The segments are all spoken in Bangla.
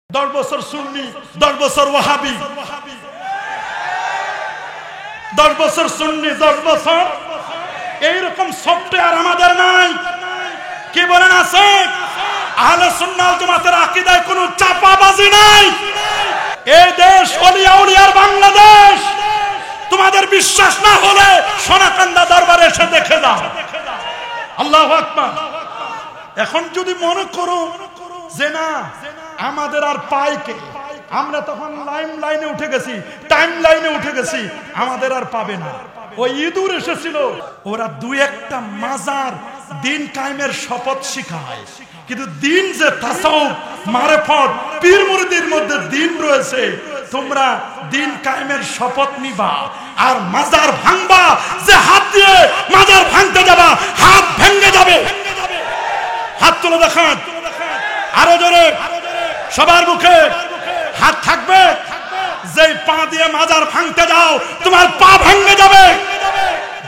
10 বছর সুন্নি, 10 বছর ওয়াহাবি, 10 বছর সুন্নি, 10 বছর এইরকম সফটওয়্যার আমাদের নাই। কি বলেন আছে? আহলে সুন্নাহ ওয়াল জামাতের আকীদায় কোনো চাপাবাজি নাই। এই দেশ ওলিয়া উলিয়ার বাংলাদেশ। তোমাদের বিশ্বাস না হলে সোনাকান্দা দরবারে এসে দেখে দাও। আল্লাহু আকবার। এখন যদি মনে করো যে না আমাদের আর পাই কে, আমরা তখন লাইনে উঠে গেছি, টাইম লাইনে উঠে গেছি, আমাদের আর পাবে না। ওই ইঁদুর এসেছিল, ওরা দুই একটা মাজার দিন কায়েমের শপথ শিখায়, কিন্তু দিন যে তাসাউফ মারেফত পীর মুরিদের মধ্যে দিন রয়েছে, তোমরা দিন কায়েমের শপথ নিবা আর মাজার ভাঙবা। যে হাত দিয়ে মাজার ভাঙতে যাবা হাত ভেঙে যাবে। হাত তুলে দেখান আরো জোরে, সবার মুখে হাত থাকবে। যে পা দিয়ে মাজার ভাঙতে যাও তোমার পা ভেঙে যাবে।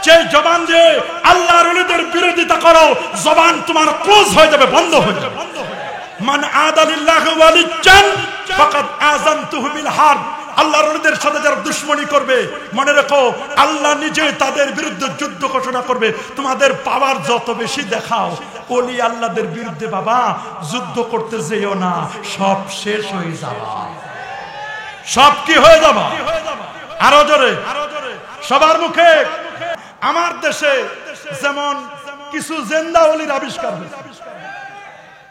যে জবান দিয়ে আল্লাহর ওলিদের বিরোধিতা করো জবান তোমার ক্লোজ হয়ে যাবে, বন্ধ হয়ে যাবে। মান আদালিল্লাহি ওয়ালিয়ান ফাকাদ আযানতুহু বিল হারব। আল্লাহর ওলিদের সাথে যারা দুশমনি করবে মনে রাখো আল্লাহ নিজে তাদের বিরুদ্ধে যুদ্ধ ঘোষণা করবে। তোমাদের পাওয়ার যত বেশি দেখাও, ওলি আল্লাহদের বিরুদ্ধে বাবা যুদ্ধ করতে যেও না, সব শেষ হয়ে যাবে। সব কি হয়ে যাবে? আরো জোরে, সবার মুখে। আমার দেশে যেমন কিছু জিন্দা ওলির আবিষ্কার হয়েছে।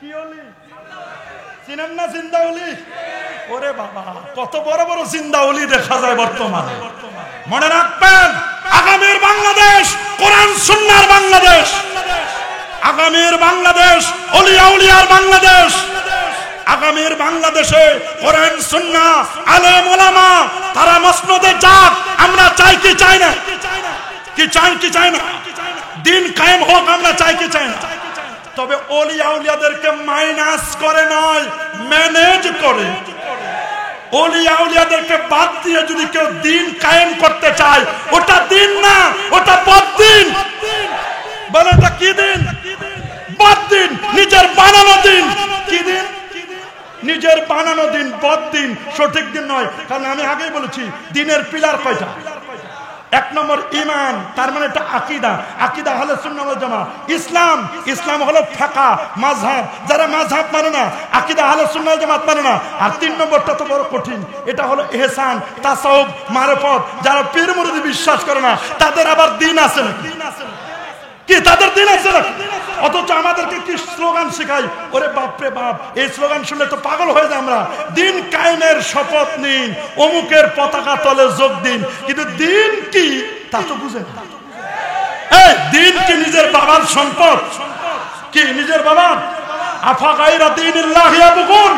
কি ওলি চিনেন না? জিন্দা ওলি। ওরে বাবা, কত বড় বড় জিন্দা ওলি দেখা যায় বর্তমানে। মনে রাখবেন আগামীর বাংলাদেশ কোরআন সুন্নাহর বাংলাদেশ, আগামীর বাংলাদেশ ওলিয়া উলিয়ার বাংলাদেশ, আগামীর বাংলাদেশে কোরআন সুন্নাহ আলেম ওলামা তারা মসনদে যাক। আমরা চাই কি চাই না? কি চাই কি চাই না? দিন কায়েম হোক আমরা চাই কি চাই না? তবে ওলিয়া উলিয়াদেরকে মাইনাস করে নয়, ম্যানেজ করে। ওলিয়া উলিয়াদেরকে বাদ দিয়ে যদি কেউ দিন কায়েম করতে চায় ওটা দিন না, ওটা বদ্দিন। বলে এটা কি দিন? বদ্দিন, নিজের বানানো দিন। কি দিন? নিজের বানানো দিন, বদ্দিন, সঠিক দিন নয়। কারণ আমি আগেই বলেছি দিনের পিলার কয়টা? 1 নম্বর ঈমান, তার মানে এটা আকীদা। আকীদা আহলে সুন্নাহ ওয়াল জামাত। ইসলাম, ইসলাম হলো ফিকহ মাযহাব। যারা মাযহাব মানে না আকীদা আহলে সুন্নাহ ওয়াল জামাত মানে না। আর 3 নম্বরটা তো বড় কঠিন, এটা হলো ইহসান তাসাউফ মারিফত। যারা পীর মুরিদি বিশ্বাস করে না তাদের আবার দিন আছে না? কি তাদের দিন আছে না? অথচ আমাদেরকে কি স্লোগান শেখায়? ওরে বাপ রে বাপ, এই স্লোগান শুনলে তো পাগল হয়ে যায় আমরা। দিন কায়েমের শপথ নিন, অমুকের পতাকা তলে যোগ দিন, কিন্তু দিন কি তা তো বুঝে না। এই দিন কি নিজের বাবার সম্পদ? কি নিজের বাবার? আফা গায়রা দীনিল্লাহি ইয়াবগুন।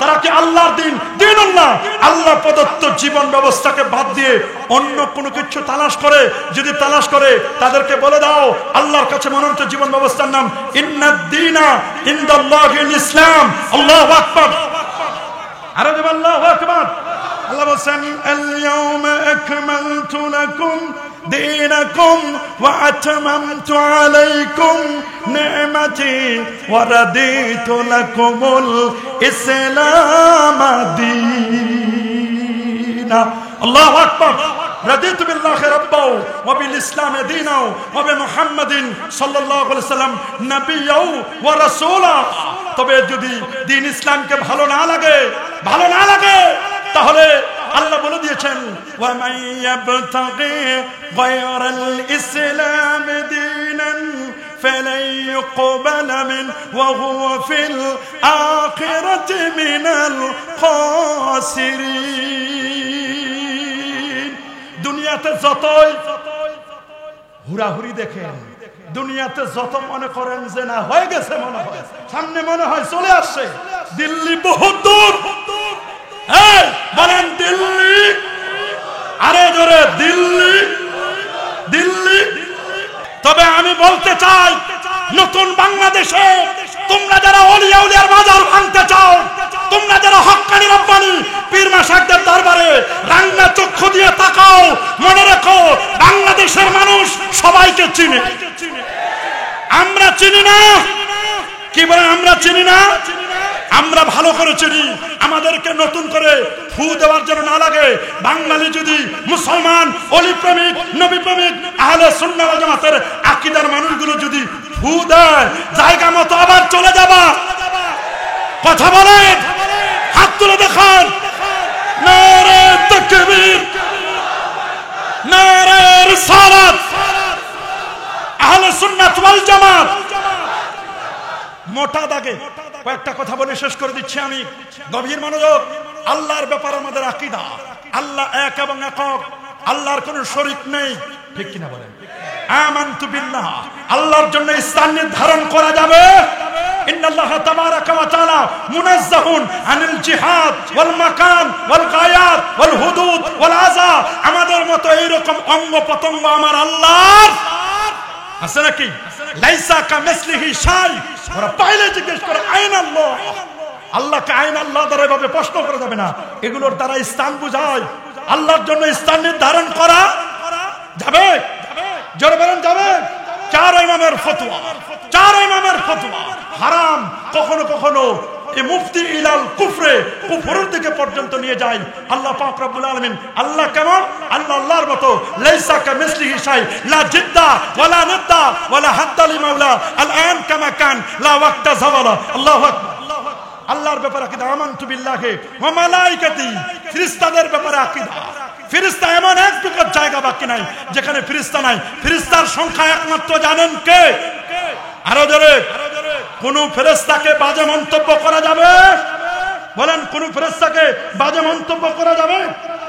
তারা কি আল্লাহর দিন, দীনুল্লাহ, আল্লাহ প্রদত্ত জীবন ব্যবস্থাকে বাদ দিয়ে অন্য কোনো কিছু তালাশ করে? যদি তালাশ করে তাদেরকে বলে দাও আল্লাহর কাছে মনোনীত জীবন ব্যবস্থার নাম ইন্নাদ দীনা ইনদাল্লাহিল ইসলাম। আল্লাহু আকবার। আরে দেব আল্লাহু আকবার। আল্লাহ বলেন আল ইয়াউমা আকমালতু লাকুম دينكم وأتممت عليكم نعمتي ورديت لكم الإسلام دينا. الله أكبر. رضيت بالله ربا وبالإسلام دينا وبمحمد صلى الله عليه وسلم نبيا ورسولا. তবে যদি দিন ইসলামকে ভালো না লাগে তাহলে আল্লাহ বলে দিয়েছেন ওয়া মাইয়াবতাগি গায়রাল ইসলাম দীনান ফালান ইউকবালা মিন ওয়া হুয়া ফিল আখিরাতি মিনাল খাসিরিন। দুনিয়াতে যতই হুড়াহুড়ি দেখেন, দুনিয়াতে যত মনে করেন যে না হয়ে গেছে, মনে হয় সামনে মনে হয় চলে আসছে, দিল্লি বহুত দূর। এই বলেন দিল্লি, আরে জোরে দিল্লি, দিল্লি। তবে আমি বলতে চাই নতুন বাংলাদেশে তোমরা যারা ওলিয়া উলিয়ার মাজার ভাঙতে চাও, তোমরা যারা হক্কানি রব্বানি পীর মাশায়েখদের দরবারে রাঙা চক্ষু দিয়ে তাকাও, মনে রাখো বাংলাদেশের মানুষ সবাইকে চিনে। আমরা চিনি না। কি বলেন? আমরা চিনি না। আমরা ভালো করে চিনি, আমাদেরকে নতুন করে ফু দেওয়ার জন্য না লাগে। বাঙালি যদি মুসলমান, অলি প্রেমিক, নবী প্রেমিক, আহলে সুন্নাহ ওয়াল জামাতের আকীদার মানুষগুলো যদি ফু দেয়, জায়গা মতো আবার চলে যাবা। কথা বলেন, হাত তুলে দেখান। নারে তাকবীর, নারে রিসালাত, আহলে সুন্নাত ওয়াল জামাত। মোটা দাগে কয়েকটা কথা বলে শেষ করে দিচ্ছি আমি, গভীর মনোযোগ। আল্লাহর ব্যাপারে আমাদের আকীদা, আল্লাহ এক এবং একক, আল্লাহর কোনো শরীক নেই, ঠিক কিনা বলেন? আমানতু বিল্লাহ, আল্লাহর জন্য স্থান নির্ধারণ করা যাবে। ইন্নাল্লাহ তাবারাকা ওয়া তাআলা মুনাজ্জাহুন আনিল জিহাদ ওয়াল মাকান ওয়াল গায়াত ওয়াল হুদুদ ওয়াল আযা। আমাদের মতো এইরকম অঙ্গ প্রত্যঙ্গ আমার আল্লাহর আছে নাকি? লাইসা কামিসলিহি শাই। ওরা পাইলে জিজ্ঞেস করে আইন আল্লাহ, আল্লাহকে আইন আল্লাহ দ্বারা এভাবে প্রশ্ন করা যাবে না। এগুলোর দ্বারা স্থান বুঝায়, আল্লাহর জন্য স্থান নির্ধারণ করা যাবে। জোরে বলেন যাবে? চার ইমামের ফতোয়া, চার ইমামের ফতোয়া হারাম। কখনো কখনো এই মুফতি ইলাল কুফরে, কুফরের দিকে পর্যন্ত নিয়ে যায়। আল্লাহ পাক রব্বুল আলামিন, আল্লাহ কেমন? আল্লাহ আল্লাহর মতো। লাইসা কামিসলিহি শাই, লা জিদ্দা ওয়ালা নিদ্দা ওয়ালা হাদ্দা লিমাওলা, আল আন কামা কান, লা ওয়াক্তা যাওয়ালা। আল্লাহু আকবার। আল্লাহর ব্যাপারে আকীদা, আমানতু বিল্লাহি ওয়া মালাইকাতি। ফেরেশতাদের ব্যাপারে আকীদা, ফেরেশতা এমন এক টুকরো জায়গা বাকি নাই যেখানে ফেরেশতা নাই। ফেরেশতার সংখ্যা একমাত্র জানেন কে? আরো জোরে। কোন ফেরেশতাকে বাজে মন্তব্য করা যাবে? বলেন, কোন ফেরেশতাকে বাজে মন্তব্য করা যাবে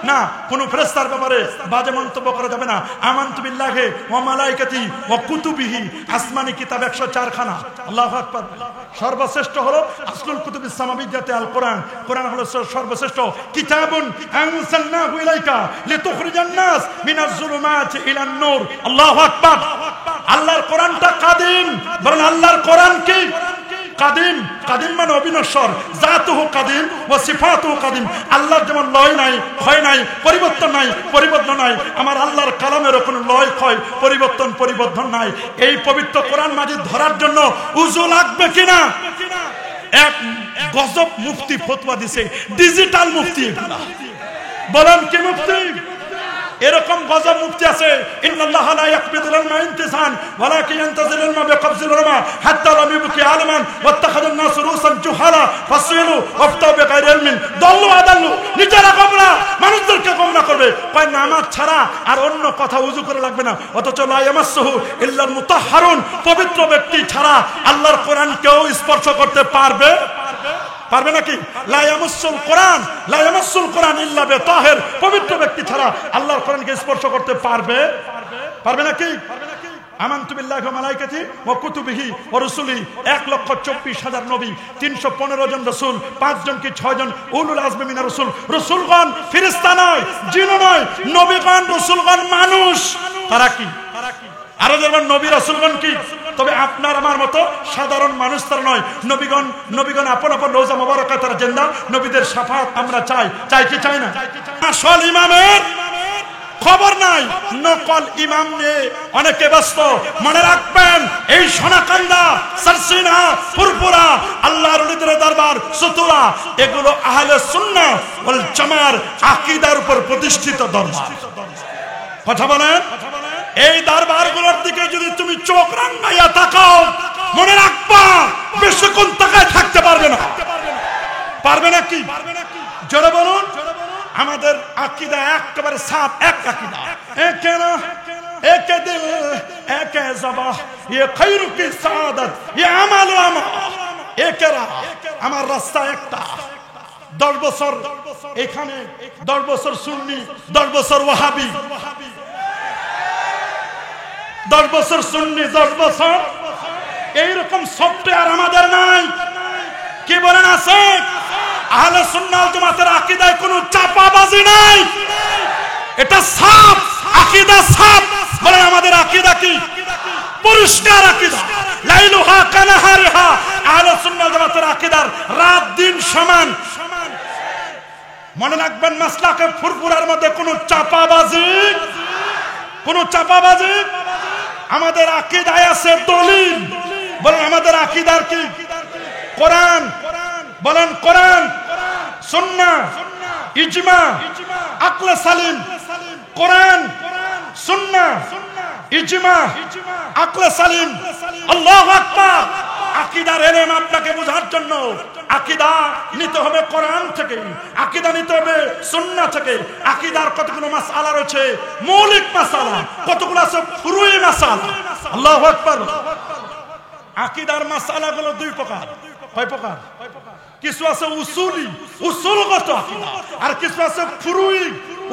না? কোন ফেরেশতার ব্যাপারে বাজে মন্তব্য করা যাবে না। আমানতু বিল্লাহি ওয়া মালাইকাতি ওয়া কুতুবিহি, আসমানি কিতাব 104 খানা। আল্লাহু আকবার। সর্বশ্রেষ্ঠ হলো আসলুল কুতুবিস সামাবিয়্যাতি আল কোরআন। কোরআন হলো সর্বশ্রেষ্ঠ কিতাবুন আনসালনাহু ইলাইকা লিতুখরিজান নাস মিনাজ জুলুমাতি ইলান নূর। আল্লাহু আকবার। আল্লাহর কোরআনটা কাদিম। বলেন আল্লাহর কোরআন কি? কাদিম। কাদিম মানে অবিনশ্বর। জাতুহু কাদিম ওয়া সিফাতুহু কাদিম। আল্লাহর যেমন লয় নাই, ক্ষয় নাই, পরিবর্তন নাই, পরিবর্তন নাই, আমার আল্লাহর কালামেরও কোনো লয়, ক্ষয়, পরিবর্তন, পরিবর্তন নাই। এই পবিত্র কোরআন মাজিদ ধরার জন্য উযু লাগবে কিনা? এক গজব মুফতি ফতোয়া দিছে, ডিজিটাল মুফতি। বলেন কি মুফতি? এরকম গজব মুফতি আছে। ইন্নাল্লাহা লা ইয়াকবিদুল ইলমা ইনতিসান ওয়ালাকিন ইয়ানতাজিলুল ইলমা বিকবজিল উলামা হাত্তা লাম ইবকি আলমান ওয়াত্তাখাযান নাস রুসান জুহালা ফাসইলু ওয়াফতাউ বিগাইরি ইলমিন দাল্লু আদাল্লু। নিজেরা গোমরা, মানুষদেরকে গোমরা করবে। কয় নামাজ ছাড়া আর অন্য কথা উযু করে লাগবে না। অথচ লা ইয়ামাসসুহু ইল্লাল মুতাহহারুন, পবিত্র ব্যক্তি ছাড়া আল্লাহর কোরআন কেউ স্পর্শ করতে পারবে? পারবে নাকি? লা ইয়ামাসসুল কোরআন, লা ইয়ামাসসুল কোরআন ইল্লা বিতাহির, পবিত্র ব্যক্তি ছাড়া আল্লাহর কোরআনকে স্পর্শ করতে পারবে? পারবে নাকি? আমানতু বিল্লাহি ওয়া মালাইকাতি ওয়া কুতুবিহি ওয়া রুসুলিহি। 1,24,000 নবী, 315 জন রাসূল, 5 জন কি 6 জন উলুল আজমি মিনার রাসূল। রাসূলগণ ফেরেশতা নয়, জিন নয়, নবীগণ রাসূলগণ মানুষ। তারা কি? আরো যেমন নবী রাসূলগণ কি? তবে আপনার আমার মতো সাধারণ মানুষ তারা নয়। নবীগণ আপন আপন রওজা মোবারকায় তারা জিন্দা। নবীদের শাফাত আমরা চাই, চাই কি চাই না? আসল ইমামের খবর নাই, নকল ইমাম নিয়ে অনেকে ব্যস্ত। মনে রাখবেন, এই সোনাকান্দা, সারসিনা, ফুরফুরা, আল্লাহর ওলিদের দরবার, সুতুরা, এগুলো আহলে সুন্নাহ ওয়াল জামার আকীদার উপর প্রতিষ্ঠিত দরবার। কথা বলেন? এই দরবারগুলোর দিকে যদি তুমি চোখ রাঙাইয়া তাকাও, মনে রাখবা বেশিক্ষণ তাকায় থাকতে পারবে না। পারবে নাকি? জোরে বলুন। আমাদের আকীদা একেবারে সাফ, এক আকীদা। একে না, একে দিল, একে জবাহ, ইয়ে খায়রু কি সাআদাত, ইয়ে আমাল আমা, একে রাহ। আমার রাস্তা একটা। 10 বছর এখানে, 10 বছর সুন্নি, 10 বছর ওয়াহাবি, 10 বছর সুন্নি, 10 বছর। এইরকম সফটওয়্যার আমাদের নাই। কি বলেন আছে? আহলে সুন্নাহ ওয়াল জামাতের আকীদায় কোনো চাপাবাজি নাই। এটা সাফ আকীদা, সাফ। বলেন আমাদের আকীদা কি? পরিষ্কার আকীদা। লাইলুহা কানাহারিহা। আহলে সুন্নাহ ওয়াল জামাতের আকীদার রাত দিন সমান। মনে রাখবেন, মাসলাকে ফুরফুরার মধ্যে কোনো চাপাবাজি, কোনো চাপাবাজি। আমাদের আকীদায় আছে দলিল। বলেন আমাদের আকীদার কি? কোরআন, বলেন কোরআন, সুন্নাহ, ইজমা, আকলে সালিম। কোরআন, সুন্নাহ, ইজমা, আকলে সালিম। আল্লাহু আকবার। আকীদার ইলম আপনাকে বোঝার জন্য আকীদা নিতে হবে কোরআন থেকে, আকীদা নিতে হবে সুন্নাহ থেকে। আকীদার কতগুলো মাসআলা রয়েছে, মৌলিক মাসআলা, কতগুলো আছে ফুরুই মাসআলা। আল্লাহু আকবার। আকীদার মাসআলাগুলো দুই প্রকার। কয় প্রকার? কিছু আছে উসুলি, উসুলগত আকীদা, আর কিছু আছে ফুরুই,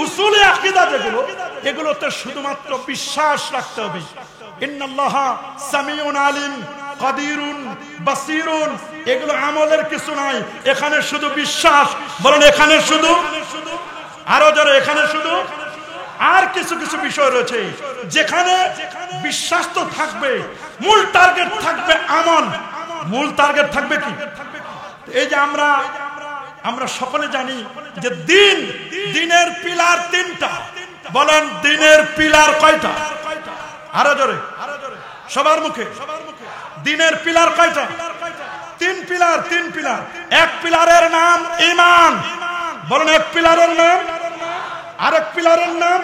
উসুলি আকীদা যেগুলো, এগুলোতে শুধুমাত্র বিশ্বাস রাখতে হবে। ইন্নাল্লাহা সামিউন আলিম কাদিরুন বাসিরুন, এগুলো আমলের কিছু নাই, এখানে শুধু বিশ্বাস। বলেন এখানে শুধু, আরো জোরে এখানে শুধু। আর কিছু কিছু বিষয় রয়েছে যেখানে বিশ্বাস তো থাকবে, মূল টার্গেট থাকবে আমল। মূল টার্গেট থাকবে কি? এই যে আমরা সকলে জানি যে দিনের পিলার তিনটা। বলেন দিনের পিলার কয়টা? আরো জোরে, সবার মুখে। দিনের পিলার কয়টা? তিন পিলার। তিন পিলার। এক পিলারের নাম ঈমান। বলেন এক পিলারের নাম, আরেক পিলারের নাম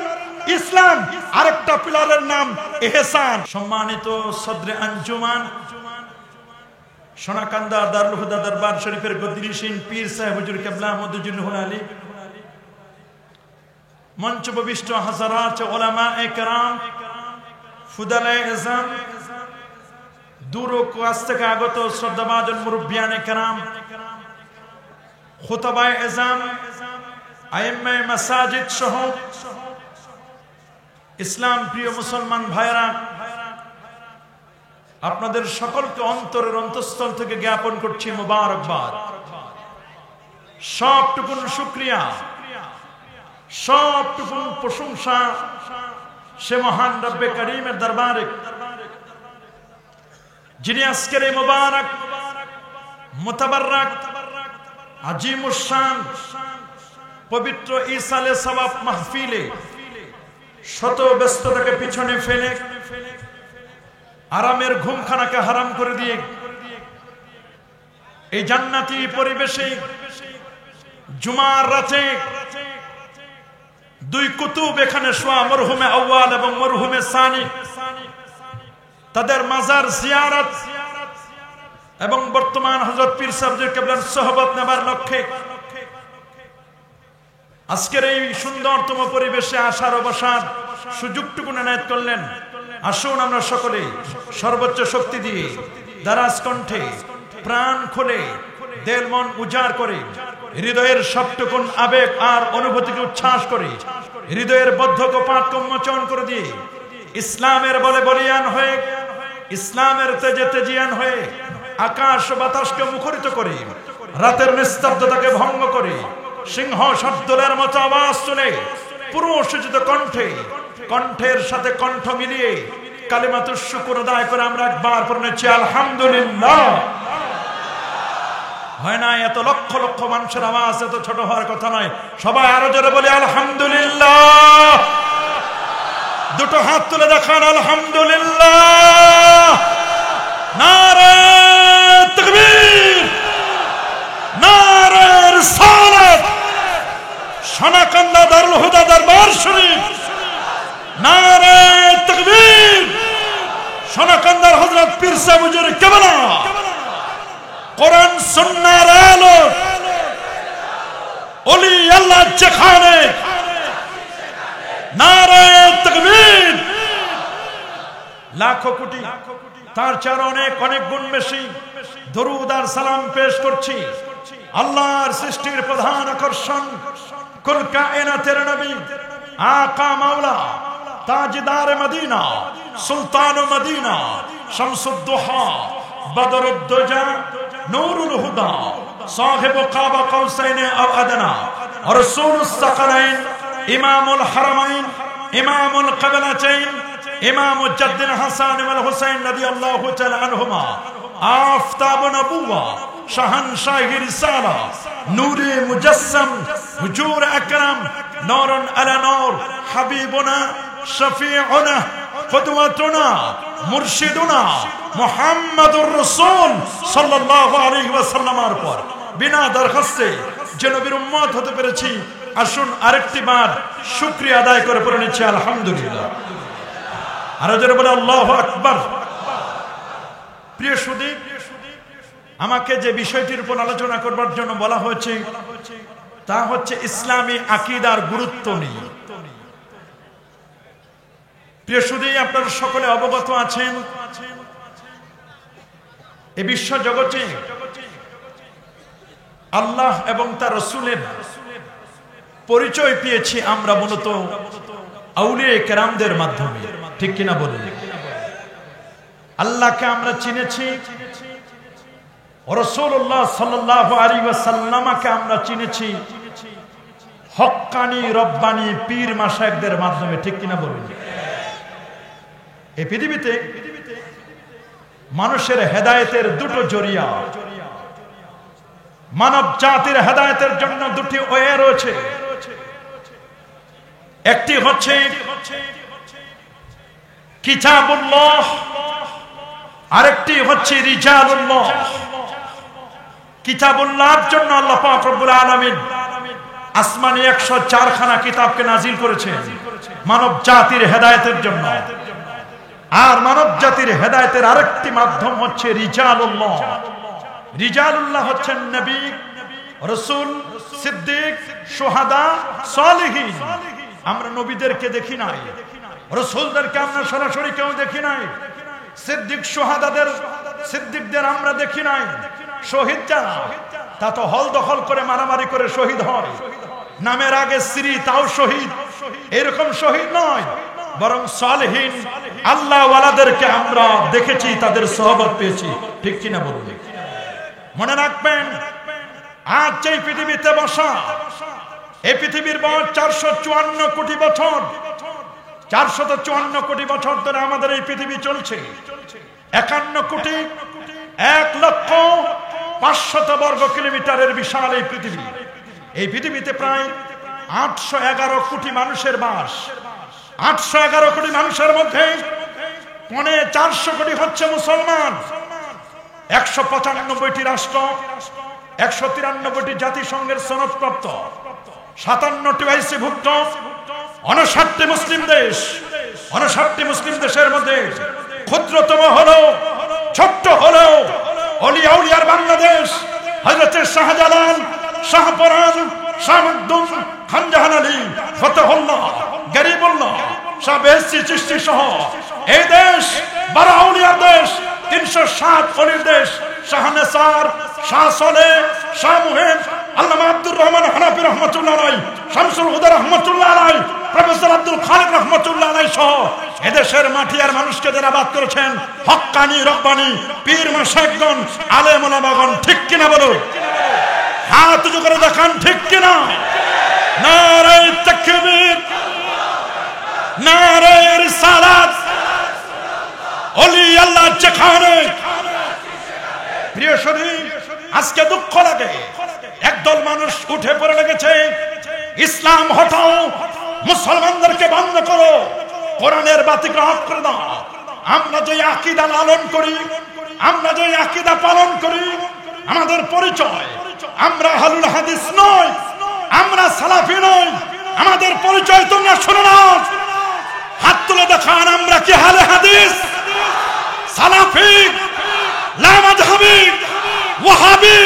ইসলাম, আরেকটা পিলারের নাম ইহসান। সম্মানিত সদরে আঞ্জুমান, সোনাকান্দা দারুল হুদা দরবার শরীফের গদ্দিনশীন পীর সাহেব হুজুর কিবলা মদজুল আলী, মঞ্চ উপবিষ্ট হাজারাত উলামায়ে কেরাম, ফুদালায়ে ইজম, দূর ও কাছ থেকে আগত শ্রদ্ধাভাজন মুরব্বিয়ানে কেরাম, খুতাবায়ে ইজম, আইম্মায়ে মাসাজিদ সহ ইসলাম প্রিয় মুসলমান ভাইরা, আপনাদের সকলকে অন্তরের অন্তঃস্থল থেকে জ্ঞাপন করছি মুবারকবাদ। সবটুকুন শুকরিয়া, সবটুকুন প্রশংসা সে মহান রব্বে করিমের দরবারে, যিনি আজকের এই মুবারক মুতাবাররক আজিমুশ শান পবিত্র ইসালে সওয়াব মাহফিলে শত ব্যস্ততাকে পিছনে ফেলে, আরামের ঘুমখানাকে হারাম করে দিয়ে এই জান্নাতি পরিবেশে জুমার রাতে দুই কুতুব এখানে শোয়া, মরহুমে আউয়াল এবং মরহুমে সানি, তাদের মাজার জিয়ারত এবং বর্তমান হযরত পীর সাহেব কেবলার সোহবত নেবার লক্ষ্যে আজকের এই সুন্দরতম পরিবেশে আসার ও বসার সুযোগটুকু এনায়েত করলেন। আসুন আমরা সকলে সর্বোচ্চ শক্তি দিয়ে দারাজ কণ্ঠে প্রাণ খুলে দিল মন উজাড় করে হৃদয়ের সবটুকুন আবেগ আর অনুভূতিকে উচ্ছ্বাস করে হৃদয়ের বদ্ধ কপাটকে উন্মোচন করে দিয়ে ইসলামের বলে বলিয়ান হয়ে, ইসলামের তেজে তেজিয়ান হয়ে আকাশ বাতাসকে মুখরিত করে রাতের নিস্তব্ধতাকে ভঙ্গ করে সিংহ শব্দলের মতো আওয়াজ শুনে পুরুষোচিত কণ্ঠে কণ্ঠের সাথে কণ্ঠ মিলিয়ে কালিমাতুশ শুকর আদায় করে আমরা একবার পড়েছি আলহামদুলিল্লাহ। হয় না এত লক্ষ লক্ষ মানুষের আওয়াজ এত ছোট হওয়ার কথা নয়। সবাই আরো জোরে বলি আলহামদুলিল্লাহ। দুটো হাত তুলে দেখান আলহামদুলিল্লাহ। নারে তাকবীর, নারে রিসালাত। সোনাকান্দা দারুল হুদা দরবার শরীফ, নারে তাকবীর। সোনাকান্দার হযরত পীর সাহেব হুজুর কেবলা কোরআন সুন্নাহর আলো, ওলি আল্লাহ যেখানে, নারে তাকবীর। লাখো কোটি, তার চার অনেক অনেক গুণ বেশি দরুদ আর সালাম পেশ করছি আল্লাহর সৃষ্টির প্রধান আকর্ষণ কুল কায়নাতের নবী আকা মাওলা তাজদার মদিনা সুলতান মদিনা শামসুদ দুহা বদরুদ দুজা নূরুল হুদা সাহিব কাবা কৌসাইন আও আদনা রাসূলুস সাকালাইন ইমামুল হারামাইন ইমামুল কিবলাতাইন ইমাম জাদ্দিন হাসান ওয়াল হুসাইন রাদিয়াল্লাহু তাআলা আনহুমা আফতাব নবুওয়া শাহানশাহি রিসালা নূরে মুজাসসাম হুজুর আকরাম নূরুন আলা নূর হাবিবুনা শফিউনা কুদওয়াতুনা মুরশিদুনা মুহাম্মাদুর রাসূল সাল্লাল্লাহু আলাইহি ওয়াসাল্লামের পর বিনা দরখাস্তে যে নবীর উম্মত হতে পেরেছি, আসুন আরেকটি বার শুকরিয়া আদায় করে পড়ে নিচ্ছি আলহামদুলিল্লাহ। আরো জোরে বলে আল্লাহু আকবার। প্রিয় সুধী, আমাকে যে বিষয়টির উপর আলোচনা করবার জন্য বলা হয়েছে তা হচ্ছে ইসলামী আকীদার গুরুত্ব নিয়ে। প্রিয় সুধী, আপনারা সকলে অবগত আছেন এই বিশ্ব জগতে আল্লাহ এবং তার রাসূলের পরিচয় পেয়েছি আমরা মূলত আউলিয়া কেরামদের মাধ্যমে, ঠিক কিনা বলেন? আল্লাহকে আমরা চিনেছি, রাসূলুল্লাহ সাল্লাল্লাহু আলাইহি ওয়াসাল্লামকে আমরা চিনেছি হক্কানি রব্বানি পীর মাশায়েখদের মাধ্যমে, ঠিক কিনা বলেন? এই পৃথিবীতে মানুষের হেদায়েতের দুটো জরিয়া, মানব জাতির হেদায়েতের জন্য দুটি ওয়ে রয়েছে। একটি হচ্ছে কিতাবুল্লাহ, আরেকটি হচ্ছে রিজালুল্লাহ। কিতাবুল্লাহর জন্য আল্লাহ পাক রব্বুল আলামিন আসমানি 104 খানা কিতাবকে নাজিল করেছেন মানব জাতির হেদায়েতের জন্য। আর মানব জাতির হেদায়েতের আরেকটি মাধ্যম হচ্ছে রিজালুল্লাহ। রিজালুল্লাহ হচ্ছেন নবী, রাসূল, সিদ্দিক, শুহাদা, সালিহিন। আমরা নবীদেরকে দেখি নাই, রাসূলদেরকে আমরা সরাসরি কেউ দেখি নাই, সিদ্দিকদের আমরা দেখি নাই। শহীদ যারা, তা তো হল দখল করে মারামারি করে শহীদ হয়, নামের আগে শ্রী তাও শহীদ, এরকম শহীদ নয়, বরং সালেহীন আল্লাহ ওয়ালাদেরকে আমরা দেখেছি, তাদের সোহবত পেয়েছি, ঠিক কিনা বলুন? মনে রাখবেন, আজ যে পৃথিবীতে বসা, এই পৃথিবীর বয়স 454 কোটি বছর। 454 কোটি বছর ধরে আমাদের এই পৃথিবী চলছে। 51,01,05,000 বর্গ কিলোমিটারের বিশাল এই পৃথিবী। এই পৃথিবীতে প্রায় 811 কোটি মানুষের বাস। 811 কোটি মানুষের মধ্যে 450 কোটি হচ্ছে মুসলমান। 195টি রাষ্ট্র, 193টি জাতিসংঘের সনদপ্রাপ্ত, 57টি ওআইসি-ভুক্ত, 59টি মুসলিম দেশ। 59টি মুসলিম দেশের মধ্যে ক্ষুদ্রতম হলেও, ছোট্ট হলেও অলিয়া উলিয়ার বাংলাদেশ। হযরত শাহজালাল, শাহপরান, শাহ মখদুম, খান জাহান আলী, ফতেহুল্লাহ, গরিবুল্লাহ, শাহ বেহেশতি চিশতি সহ এই দেশ 12 আউলিয়ার দেশ, 307 অলির দেশ। শাহ নেসার, শাহ সলেহ, শাহ মুহিব, আল্লামা আব্দুর রহমান হানাফি রহমাতুল্লাহ আলাইহি, শামসুল হুদা রহমাতুল্লাহ আলাইহি, প্রফেসর আব্দুল খালিক রহমাতুল্লাহ আলাইহি সহ এদেশের মাটি আর মানুষকে যারা বাদ করেছেন হক্কানি রব্বানি পীর মাশায়েখগণ, আলেম ওলামাগণ, ঠিক কিনা বলো? হাত উঁচু করে দেখান, ঠিক কিনা? নারে তাকবীর, নারে রিসালাত। ওলি আল্লাহ যেখানে। প্রিয় সুধী, আজকে দুঃখ লাগে, একদল মানুষ উঠে পড়ে লেগেছে, ইসলাম হটাও, মুসলমানদেরকে বন্ধ করো, কোরআনের বাতিকে অফ করে দাও। আমরা যে আকীদা লালন করি, আমরা যে আকীদা পালন করি, আমাদের পরিচয় আমরা আহলুল হাদিস নই, আমরা সালাফি নই। আমাদের পরিচয় তোমরা শুনো না, হাত তুলে দেখান আমরা কি আহলে হাদিস, সালাফি, লা মাযহাবি, ওয়াহাবি।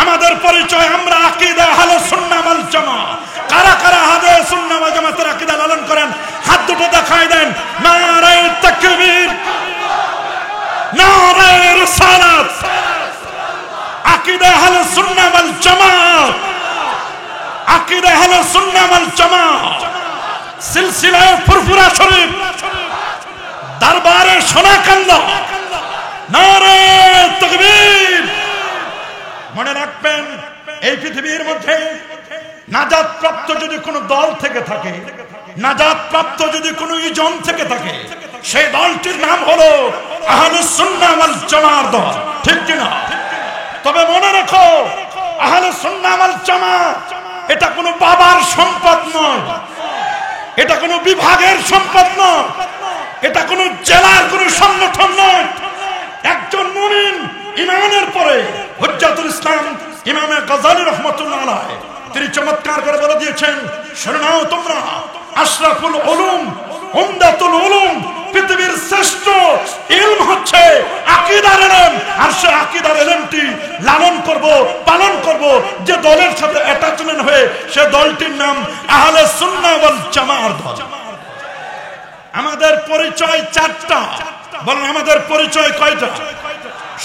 আমাদের পরিচয় আমরা আকীদা আহলুস সুন্নাহ ওয়াল জামাত। কারা কারা আহলুস সুন্নাহ ওয়াল জামাতের আকীদা লালন করেন হাত দুটো দেখাই দেন। নারে তাকবীর, নারে রিসালাত। আকীদা আহলুস সুন্নাহ ওয়াল জামাত, আকীদা আহলুস সুন্নাহ ওয়াল জামাত। সিলসিলায়ে ফুরফুরা শরীফ, দরবারে সোনাকান্দা, নারে তাকবীর। মনে রাখবেন, এই পৃথিবীর মধ্যে নাজাত প্রাপ্ত যদি কোনো দল থেকে থাকে, নাজাত প্রাপ্ত যদি কোনো ইজম থেকে থাকে, সেই দলটির নাম হলো আহলুস সুন্নাহ ওয়াল জামাত দল, ঠিক কিনা? তবে মনে রাখো, আহলুস সুন্নাহ ওয়াল জামাত এটা কোনো বাবার সম্পদ নয়, এটা কোনো বিভাগের সম্পদ নয়, এটা কোনো জেলার কোনো সংগঠন নয়। একজন মুমিন ইমানের পরে হুজ্জাতুল ইসলাম ইমামে গজালি রাহমাতুল্লাহ আলাইহি তিনি চমৎকার করে বলে দিয়েছেন, শুনে নাও তোমরা, আশরাফুল উলুম, উমদাতুল উলুম, পৃথিবীর শ্রেষ্ঠ ইলম হচ্ছে আকীদার ইলম। আর সে আকীদার ইলমটি লালন করব, পালন করব যে দলের সাথে অ্যাটাচমেন্ট হয়ে, সে দলটির নাম আহলে সুন্নাহ ওয়াল জামাআর দল। আমাদের পরিচয় চারটা। বলেন আমাদের পরিচয় কয়টা?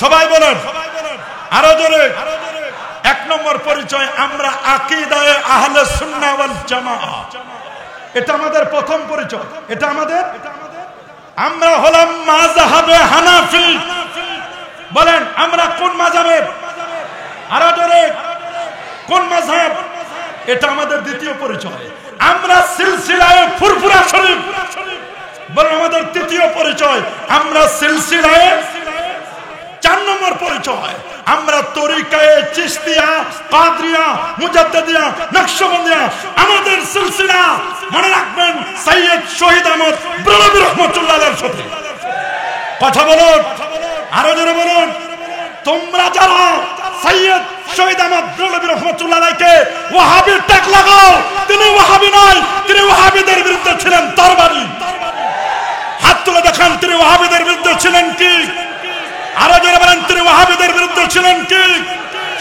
সবাই বলেন আরো জোরে। এক নম্বর পরিচয়, আমরা আকীদায়ে আহলে সুন্নাহ ওয়াল জামাআহ। এটা আমাদের প্রথম পরিচয়। এটা আমাদের, আমরা হলাম মাযহাবে হানাফি। বলেন আমরা কোন মাযহাবের? আরো জোরে, কোন মাযহাব? এটা আমাদের দ্বিতীয় পরিচয়। আমরা সিলসিলায়ে ফুরফুরা শরীফ। বলেন আমাদের তৃতীয় পরিচয়, আমরা সিলসিলায়ে। চার নম্বর পরিচয়, আমরা তরিকায়ে চিশতিয়া, কাদরিয়া, মুজাদ্দিদিয়া, নকশবন্দিয়া। আমাদের সিলসিলা মনে রাখবেন সৈয়দ শহীদ আহমদ ব্রহ্মী রহমাতুল্লাহ আলাইহির সাথে। কথা বলুন, আরো জোরে বলুন। তোমরা যারা সৈয়দ শহীদ আহমদ ব্রহ্মী রহমাতুল্লাহ আলাইহিকে ওয়াহাবির ট্যাগ লাগাও, তিনি ওয়াহাবি নয়, তিনি ওয়াহাবিদের বিরুদ্ধে ছিলেন তরবারি। হাত তুলে দেখান তিনি ওয়াহাবিদের বিরুদ্ধে ছিলেন কি? আরো যারা বলেন তিনি ওয়াহাবিদের বিরুদ্ধে ছিলেন কি?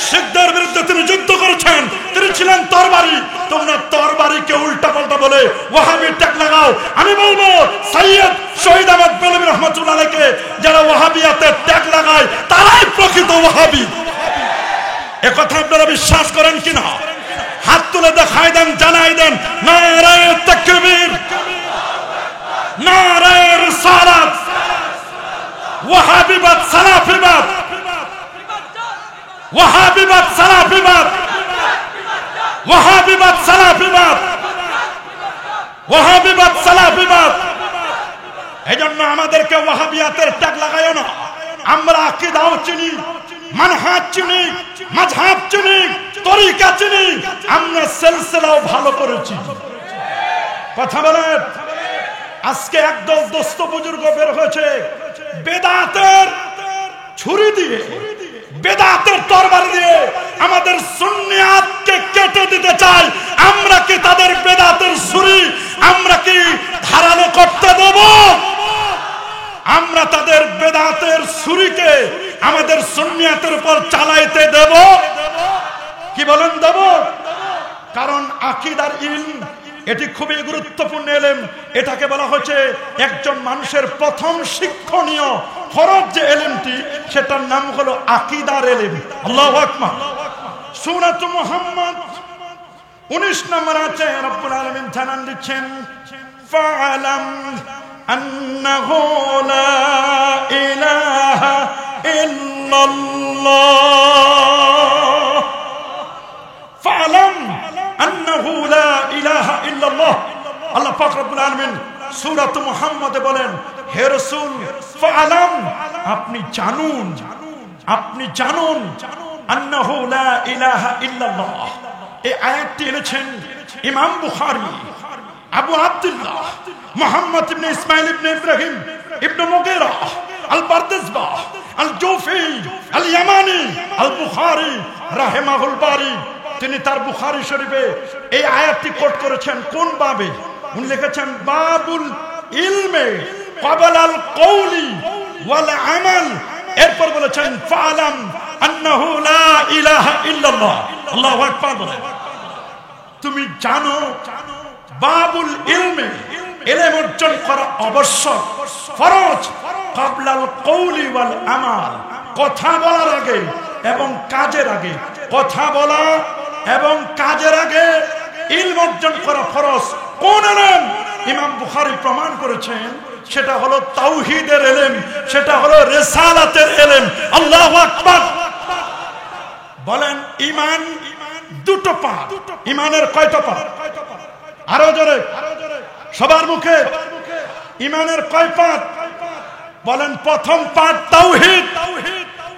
শিখদের বিরুদ্ধে তিনি যুদ্ধ করেছেন, তিনি ছিলেন তরবারি। তোমরা তরবারিকে উল্টা পাল্টা বলে ওয়াহাবির ট্যাগ লাগাও। আমি বলবো সৈয়দ শহীদ আহমদ ব্রহ্মী রহমাতুল্লাহ আলাইহিকে যারা ওয়াহাবিয়াতের ট্যাগ লাগায় তারাই প্রকৃত ওয়াহাবি। একথা আপনারা বিশ্বাস করেন কিনা? হাত তুলে দেখাই দেন, জানাই দেন। নারায়ে তাকবীর, নারায়ে রিসালাত, ওয়াহাবিবাদ সালাফিবাদ, ওয়াহাবিবাদ সালাফিবাদ, ওয়াহাবিবাদ সালাফিবাদ, ওয়াহাবিবাদ সালাফিবাদ। এজন্য আমাদেরকে ওয়াহাবিয়াতের ট্যাগ লাগায় না। আমরা আকীদাও চিনি, মানহাজ চিনি, মাযহাব চিনি, তরিকা চিনি, আমরা সিলসিলাও ভালো করেছি। কথা বলেন। আজকে একদল দোস্ত বুজুর্গ বের হয়েছে বেদাতের ছুরি দিয়ে, বেদাতের তরবারি দিয়ে আমাদের সুন্নিয়াতকে কেটে দিতে চায়। আমরা কি তাদের বেদাতের ছুরি আমরা কি ধারালো করতে দেব? আমরা তাদের বেদাতের ছুরিকে আমাদের সুন্নিয়াতের উপর চালাইতে দেব? কি বলেন, দেব? কারণ আকীদার ইলম এটি খুবই গুরুত্বপূর্ণ ইলম। এটাকে বলা হচ্ছে একজন মানুষের প্রথম শিক্ষণীয় ফরজ যে ইলমটি, সেটার নাম হলো আকীদার ইলম। আল্লাহু আকবার। সূরাত মুহাম্মদ 19 নম্বর আয়াতে রব্বুল আলামিন জানান দিচ্ছেন, ফাআলাম আন্নাহু লা ইলাহা ইল্লাল্লাহ। ফাআলাম আন্নাহু লা ইলাহা ইল্লাল্লাহ। আল্লাহ পাক রব্বুল আলামিন সূরাত মুহাম্মদে বলেন, হে রাসূল ফাআলাম, আপনি জানুন, আপনি জানুন, আন্নাহু লা ইলাহা ইল্লাল্লাহ। এই আয়াতটি এনেছেন ইমাম বুখারী, আবু আব্দুল্লাহ মুহাম্মদ ইবনে ইসমাঈল ইবনে ইব্রাহিম ইবনে মুগীরা আল বারদাসবাহ আল জুফি আল ইয়ামানি আল বুখারী রাহিমাহুল বারী। তিনি তার বুখারী শরীফে এই আয়াতটি কোট করেছেন। কোন বাবে? উনি লিখেছেন বাবুল ইলমে ক্বাবলাল কওলি ওয়াল আমাল। এরপর বলেছেন ফাআলাম আন্নাহু লা ইলাহা ইল্লাল্লাহ। আল্লাহু আকবার বলেন। তুমি জানো বাবুল ইলমে, ইলম অর্জন করা আবশ্যক, ফরজ, ক্বাবলাল কওলি ওয়াল আমাল, কথা বলার আগে এবং কাজের আগে। কথা বলা এবং কাজের আগে ইলম অর্জন করা ফরজ। কোন ইলম? ইমাম বুখারী প্রমাণ করেছেন সেটা হলো তাওহীদের ইলম, সেটা হলো রিসালাতের ইলম। আল্লাহু আকবার বলেন। ঈমান দুটো পা। ঈমানের কয়টা পা? আরো জোরে, সবার মুখে। ঈমানের কয় পাত বলেন? প্রথম পাঠ তাওহীদ।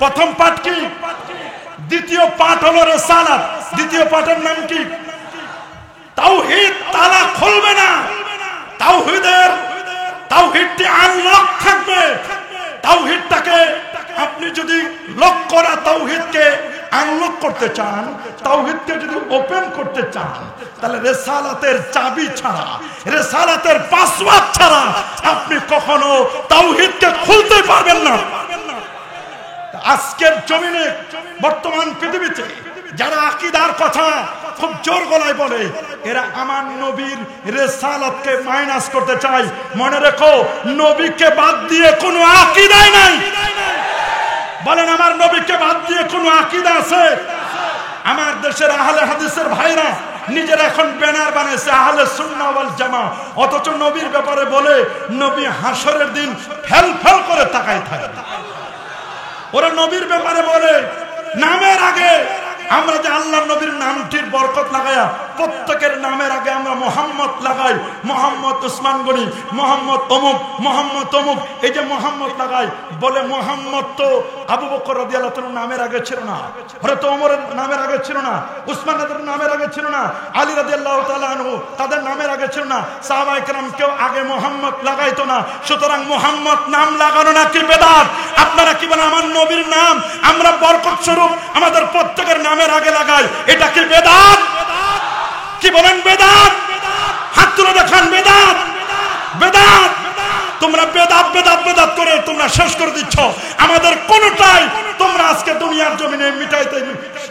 প্রথম পাঠ কি? দ্বিতীয় পাঠ হলো রিসালাত। দ্বিতীয় পাঠের নাম কি? তাওহীদ। তালা খুলবে না। তাওহীদটি আনলক থাকবে। তাওহীদটাকে আপনি যদি লক করা তাওহীদকে আনলক করতে চান, তাওহীদকে যদি ওপেন করতে চান, তাহলে রিসালাতের চাবি ছাড়া, রিসালাতের পাসওয়ার্ড ছাড়া আপনি কখনো তাওহীদকে খুলতে পারবেন না। আজকের জমিনে বর্তমান পৃথিবীতে যারা আকীদার কথা খুব জোর গলায় বলে, এরা আমার নবীর রিসালাতকে মাইনাস করতে চায়। মনে রেখো, নবীকে বাদ দিয়ে কোনো আকীদাই নাই। বলেন, আমার নবীকে বাদ দিয়ে কোনো আকীদা আছে? আমার দেশের আহলে হাদিসের ভাইরা নিজেরা এখন ব্যানার বানাইছে আহলে সুন্নাহ ওয়াল জামাত, অথচ নবীর ব্যাপারে বলে নবী হাসরের দিন ফেল ফেল করে তাকায় থাকে। ওরা নবীর ব্যাপারে বলে নামের আগে আমরা যে আল্লাহর নবীর নামটির বরকত লাগায়া প্রত্যেকের নামের আগে আমরা মোহাম্মদ লাগাই, মোহাম্মদ উসমান গনি, মোহাম্মদ অমুক, মোহাম্মদ অমুক, এই যে মোহাম্মদ লাগাই, বলে মোহাম্মদ তো আবু বকর রাদিয়াল্লাহু তাআলার নামের আগে ছিল না, হযরত ওমরের নামের আগে ছিল না, উসমান রাদিয়াল্লাহু নামের আগে ছিল না, আলী রাদিয়াল্লাহু তাআলা আনহু তাদের নামের আগে ছিল না, সাহাবায়ে কেরাম কেউ আগে মোহাম্মদ লাগাইতো না। সুতরাং মোহাম্মদ নাম লাগানো নাকি বেদাত? আপনারা কি বলেন আমার নবীর নাম আমরা বরকত স্বরূপ আমাদের প্রত্যেকের নামের আগে লাগাই, এটা কি বেদাত? কি বলেন বেদাত? হাত তুলে দেখান বেদাত। বেদাত। তোমরা বেদাত বেদাত বেদাত করে তোমরা শেষ করে দিচ্ছ আমাদের কোনটাই। তোমরা আজকে দুনিয়ার জমিনে মিটাইতে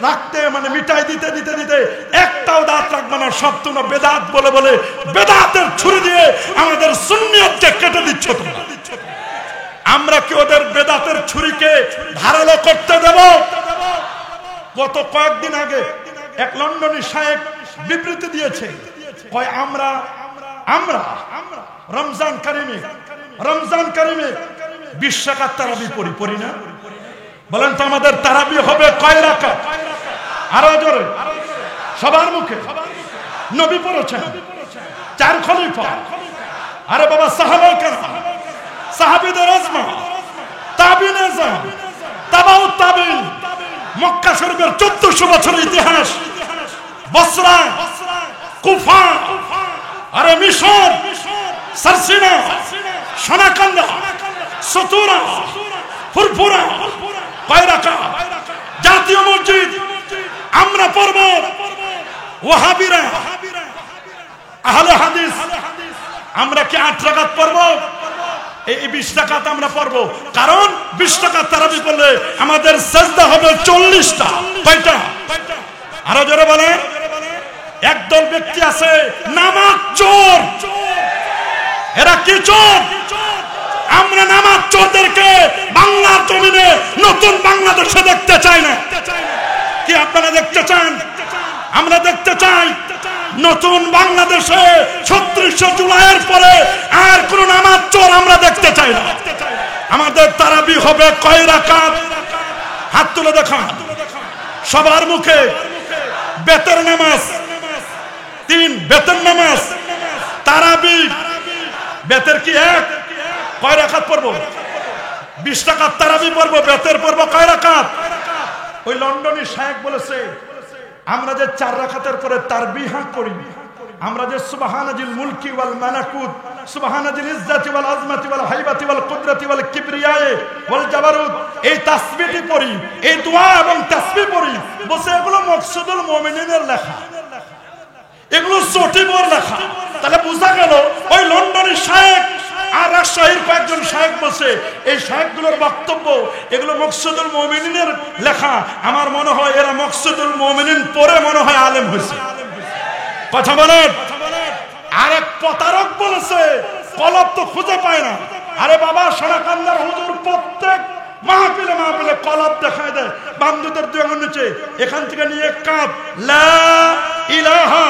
রাখতে মানে মিটাই দিতে দিতে দিতে একটাও দাঁত রাখবে না, সব তোমরা বেদাত বলে বলে বেদাতের ছুরি দিয়ে আমাদের সুন্নিয়তকে কেটে দিচ্ছ তোমরা। আমরা কি ওদের বেদাতের ছুরিকে ধারালো করতে দেব? গত কয়েকদিন আগে এক লন্ডনী শায়েখ বিবৃতি দিয়েছে, কয় আমরা আমরা রমজান কারিমে 20 রাকাত তারাবি পড়ি না? বলেন তো আমাদের তারাবি হবে কয় রাকাত? আরো জোরে সবার মুখে। নবী পড়েছেন 4 খলিফা। আরে বাবা, সাহাবায়ে কেরাম, সাহাবীদের আজমা, তাবিঈন আযম, তাবাউত তাবিঈন, মক্কা শরীফের 1400 বছরের ইতিহাস, বসরা, কুফা, আরে মিশর, সারসিনা, সোনাকান্দা, সতুরা, ফুরফুরা, কয়রাকা, জাতীয় মসজিদ আমরা পড়ব। ওয়াহাবিরা, আহলে হাদিস আমরা কি 8 রাকাত পড়ব? এই 20 রাকাত আমরা পড়ব, কারণ 20 রাকাত তারাবি পড়লে আমাদের সিজদা হবে 40টা। কয়টা? আরো জোরে বলেন। একদল ব্যক্তি আছে নামাজ চোর। এরা কি চোর? আমরা নামাজ চোরদেরকে বাংলার জমিনে নতুন বাংলাদেশে দেখতে চাই না। কি আপনারা দেখতে চান? আমরা দেখতে চাই নতুন বাংলাদেশে 36 জুলাইয়ের পরে আর কোন নামাজ চোর আমরা দেখতে চাই না। আমাদের তারাবি হবে কয় রাকাত? হাত তুলে দেখান সবার মুখে। বেতের নামাজ 3, বেতের নামাজ, তারাবি। বেতের কি 1? কয় রাকাত পড়বো? 20 রাকাত তারাবি পড়বো, বেতের পড়বো কয় রাকাত? ওই লন্ডনী শায়েখ বলেছে আমরা যে 4 রাকাতের পরে তারবিহা করি, আমরা যে সুবহানাজিল মুলকি ওয়াল মালাকুত, সুবহানাজিল ইজ্জাতি ওয়াল আজমাতি ওয়াল হাইবাতি ওয়াল কুদরতি ওয়াল কিবরিয়ায়ে ওয়াল জাবারুত, এই তাসবিহটি পড়ি, এই দোয়া এবং তাসবিহ পড়ি, বসে এগুলো মকসুদুল মুমিনিনের লেখা, এগুলো সটিবর লেখা। তাহলে বোঝা গেল ওই লন্ডনী শায়েখ আর রাজশাহীর কয়েকজন শায়েখ বসে এই শায়েখগুলোর বক্তব্য এগুলো মকসুদুল মুমিনিনের লেখা। আমার মনে হয় এরা মকসুদুল মুমিনিন পড়ে মনে হয় আলেম হয়েছে। কথা বলেন। আরেক প্রতারক বলেছে কলব তো খুঁজে পায় না। আরে বাবা, সোনাকান্দার হুজুর প্রত্যেক মাহফিলে মাহফিলে কলব দেখায় দেয়, বামদুদের 2 আঙ্গুল নিচে, এখান থেকে নিয়ে কাপ লা ইলাহা,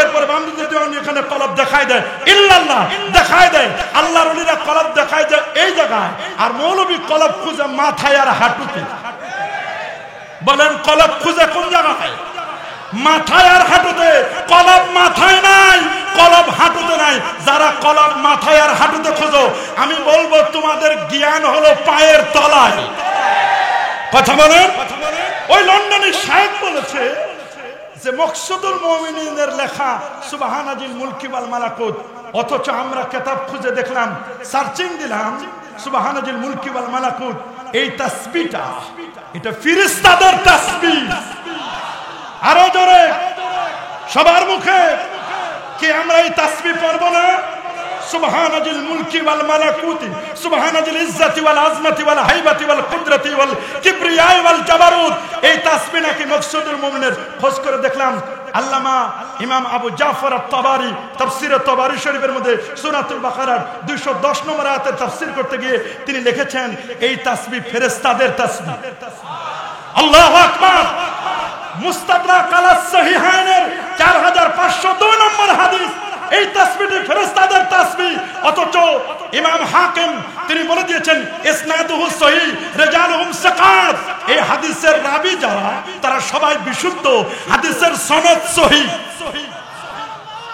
এরপর বামদুদের 2 আঙ্গুল এখানে কলব দেখায় দেয়, ইল্লাল্লাহ দেখায় দেয়, আল্লাহর ওলিরা কলব দেখায় দেয় এই জায়গায়, আর মৌলবী কলব খুঁজে মাথায় আর হাঁটুতে। বলেন কলব খুঁজে কোন জায়গায়? মাথায় আর হাঁটুতে। কলব মাথায় নাই, কলব হাঁটুতে নাই। যারা কলব মাথায় আর হাঁটুতে খোঁজো, আমি বলবো তোমাদের জ্ঞান হলো পায়ের তলায়। কথা বলেন। ওই লন্ডনী শায়েখ বলেছে যে মকসুদুল মুমিনিনের লেখা সুবহানাজিল মুলকি ওয়াল মালাকুত, অথচ আমরা কিতাব খুঁজে দেখলাম, সার্চিং দিলাম সুবহানাজিল মুলকি ওয়াল মালাকুত এই তাসবিহটা এটা ফেরেশতাদের তাসবিহ। আরো জোরে সবার মুখে কি আমরা এই তাসবিহ পড়ব না? সুবহানাজিল মুলকি ওয়াল মালাকুতি সুবহানাজিল ইজ্জতি ওয়াল আজমতি ওয়াল হাইবাতি ওয়াল কুদরতি ওয়াল কিবরিয়াই ওয়াল জাবারুত। এই তাসবিহ নাকি মকসুদুল মুমিনের। খোঁজ করে দেখলাম আল্লামা ইমাম আবু জাফর আত-তাবারি তাফসীরে তাবারি শরীফের মধ্যে সূরাতুল বাকারার 210 নম্বর আয়াতের তাফসীর করতে গিয়ে তিনি লিখেছেন এই তাসবিহ ফেরেশতাদের তাসবিহ। আল্লাহু আকবার। মুস্তাদরাক আলা সহিহাইনের 4502 নম্বর হাদিস এই তাসবিহটি ফেরেশতাদের তাসবিহ। অথচ ইমাম হাকিম তিনি বলে দিয়েছেন ইসনাদুহু সহিহ রিজালুহুম সিকাত। এই হাদিসের রাবী যারা তারা সবাই বিশুদ্ধ, হাদিসের সনদ সহিহ।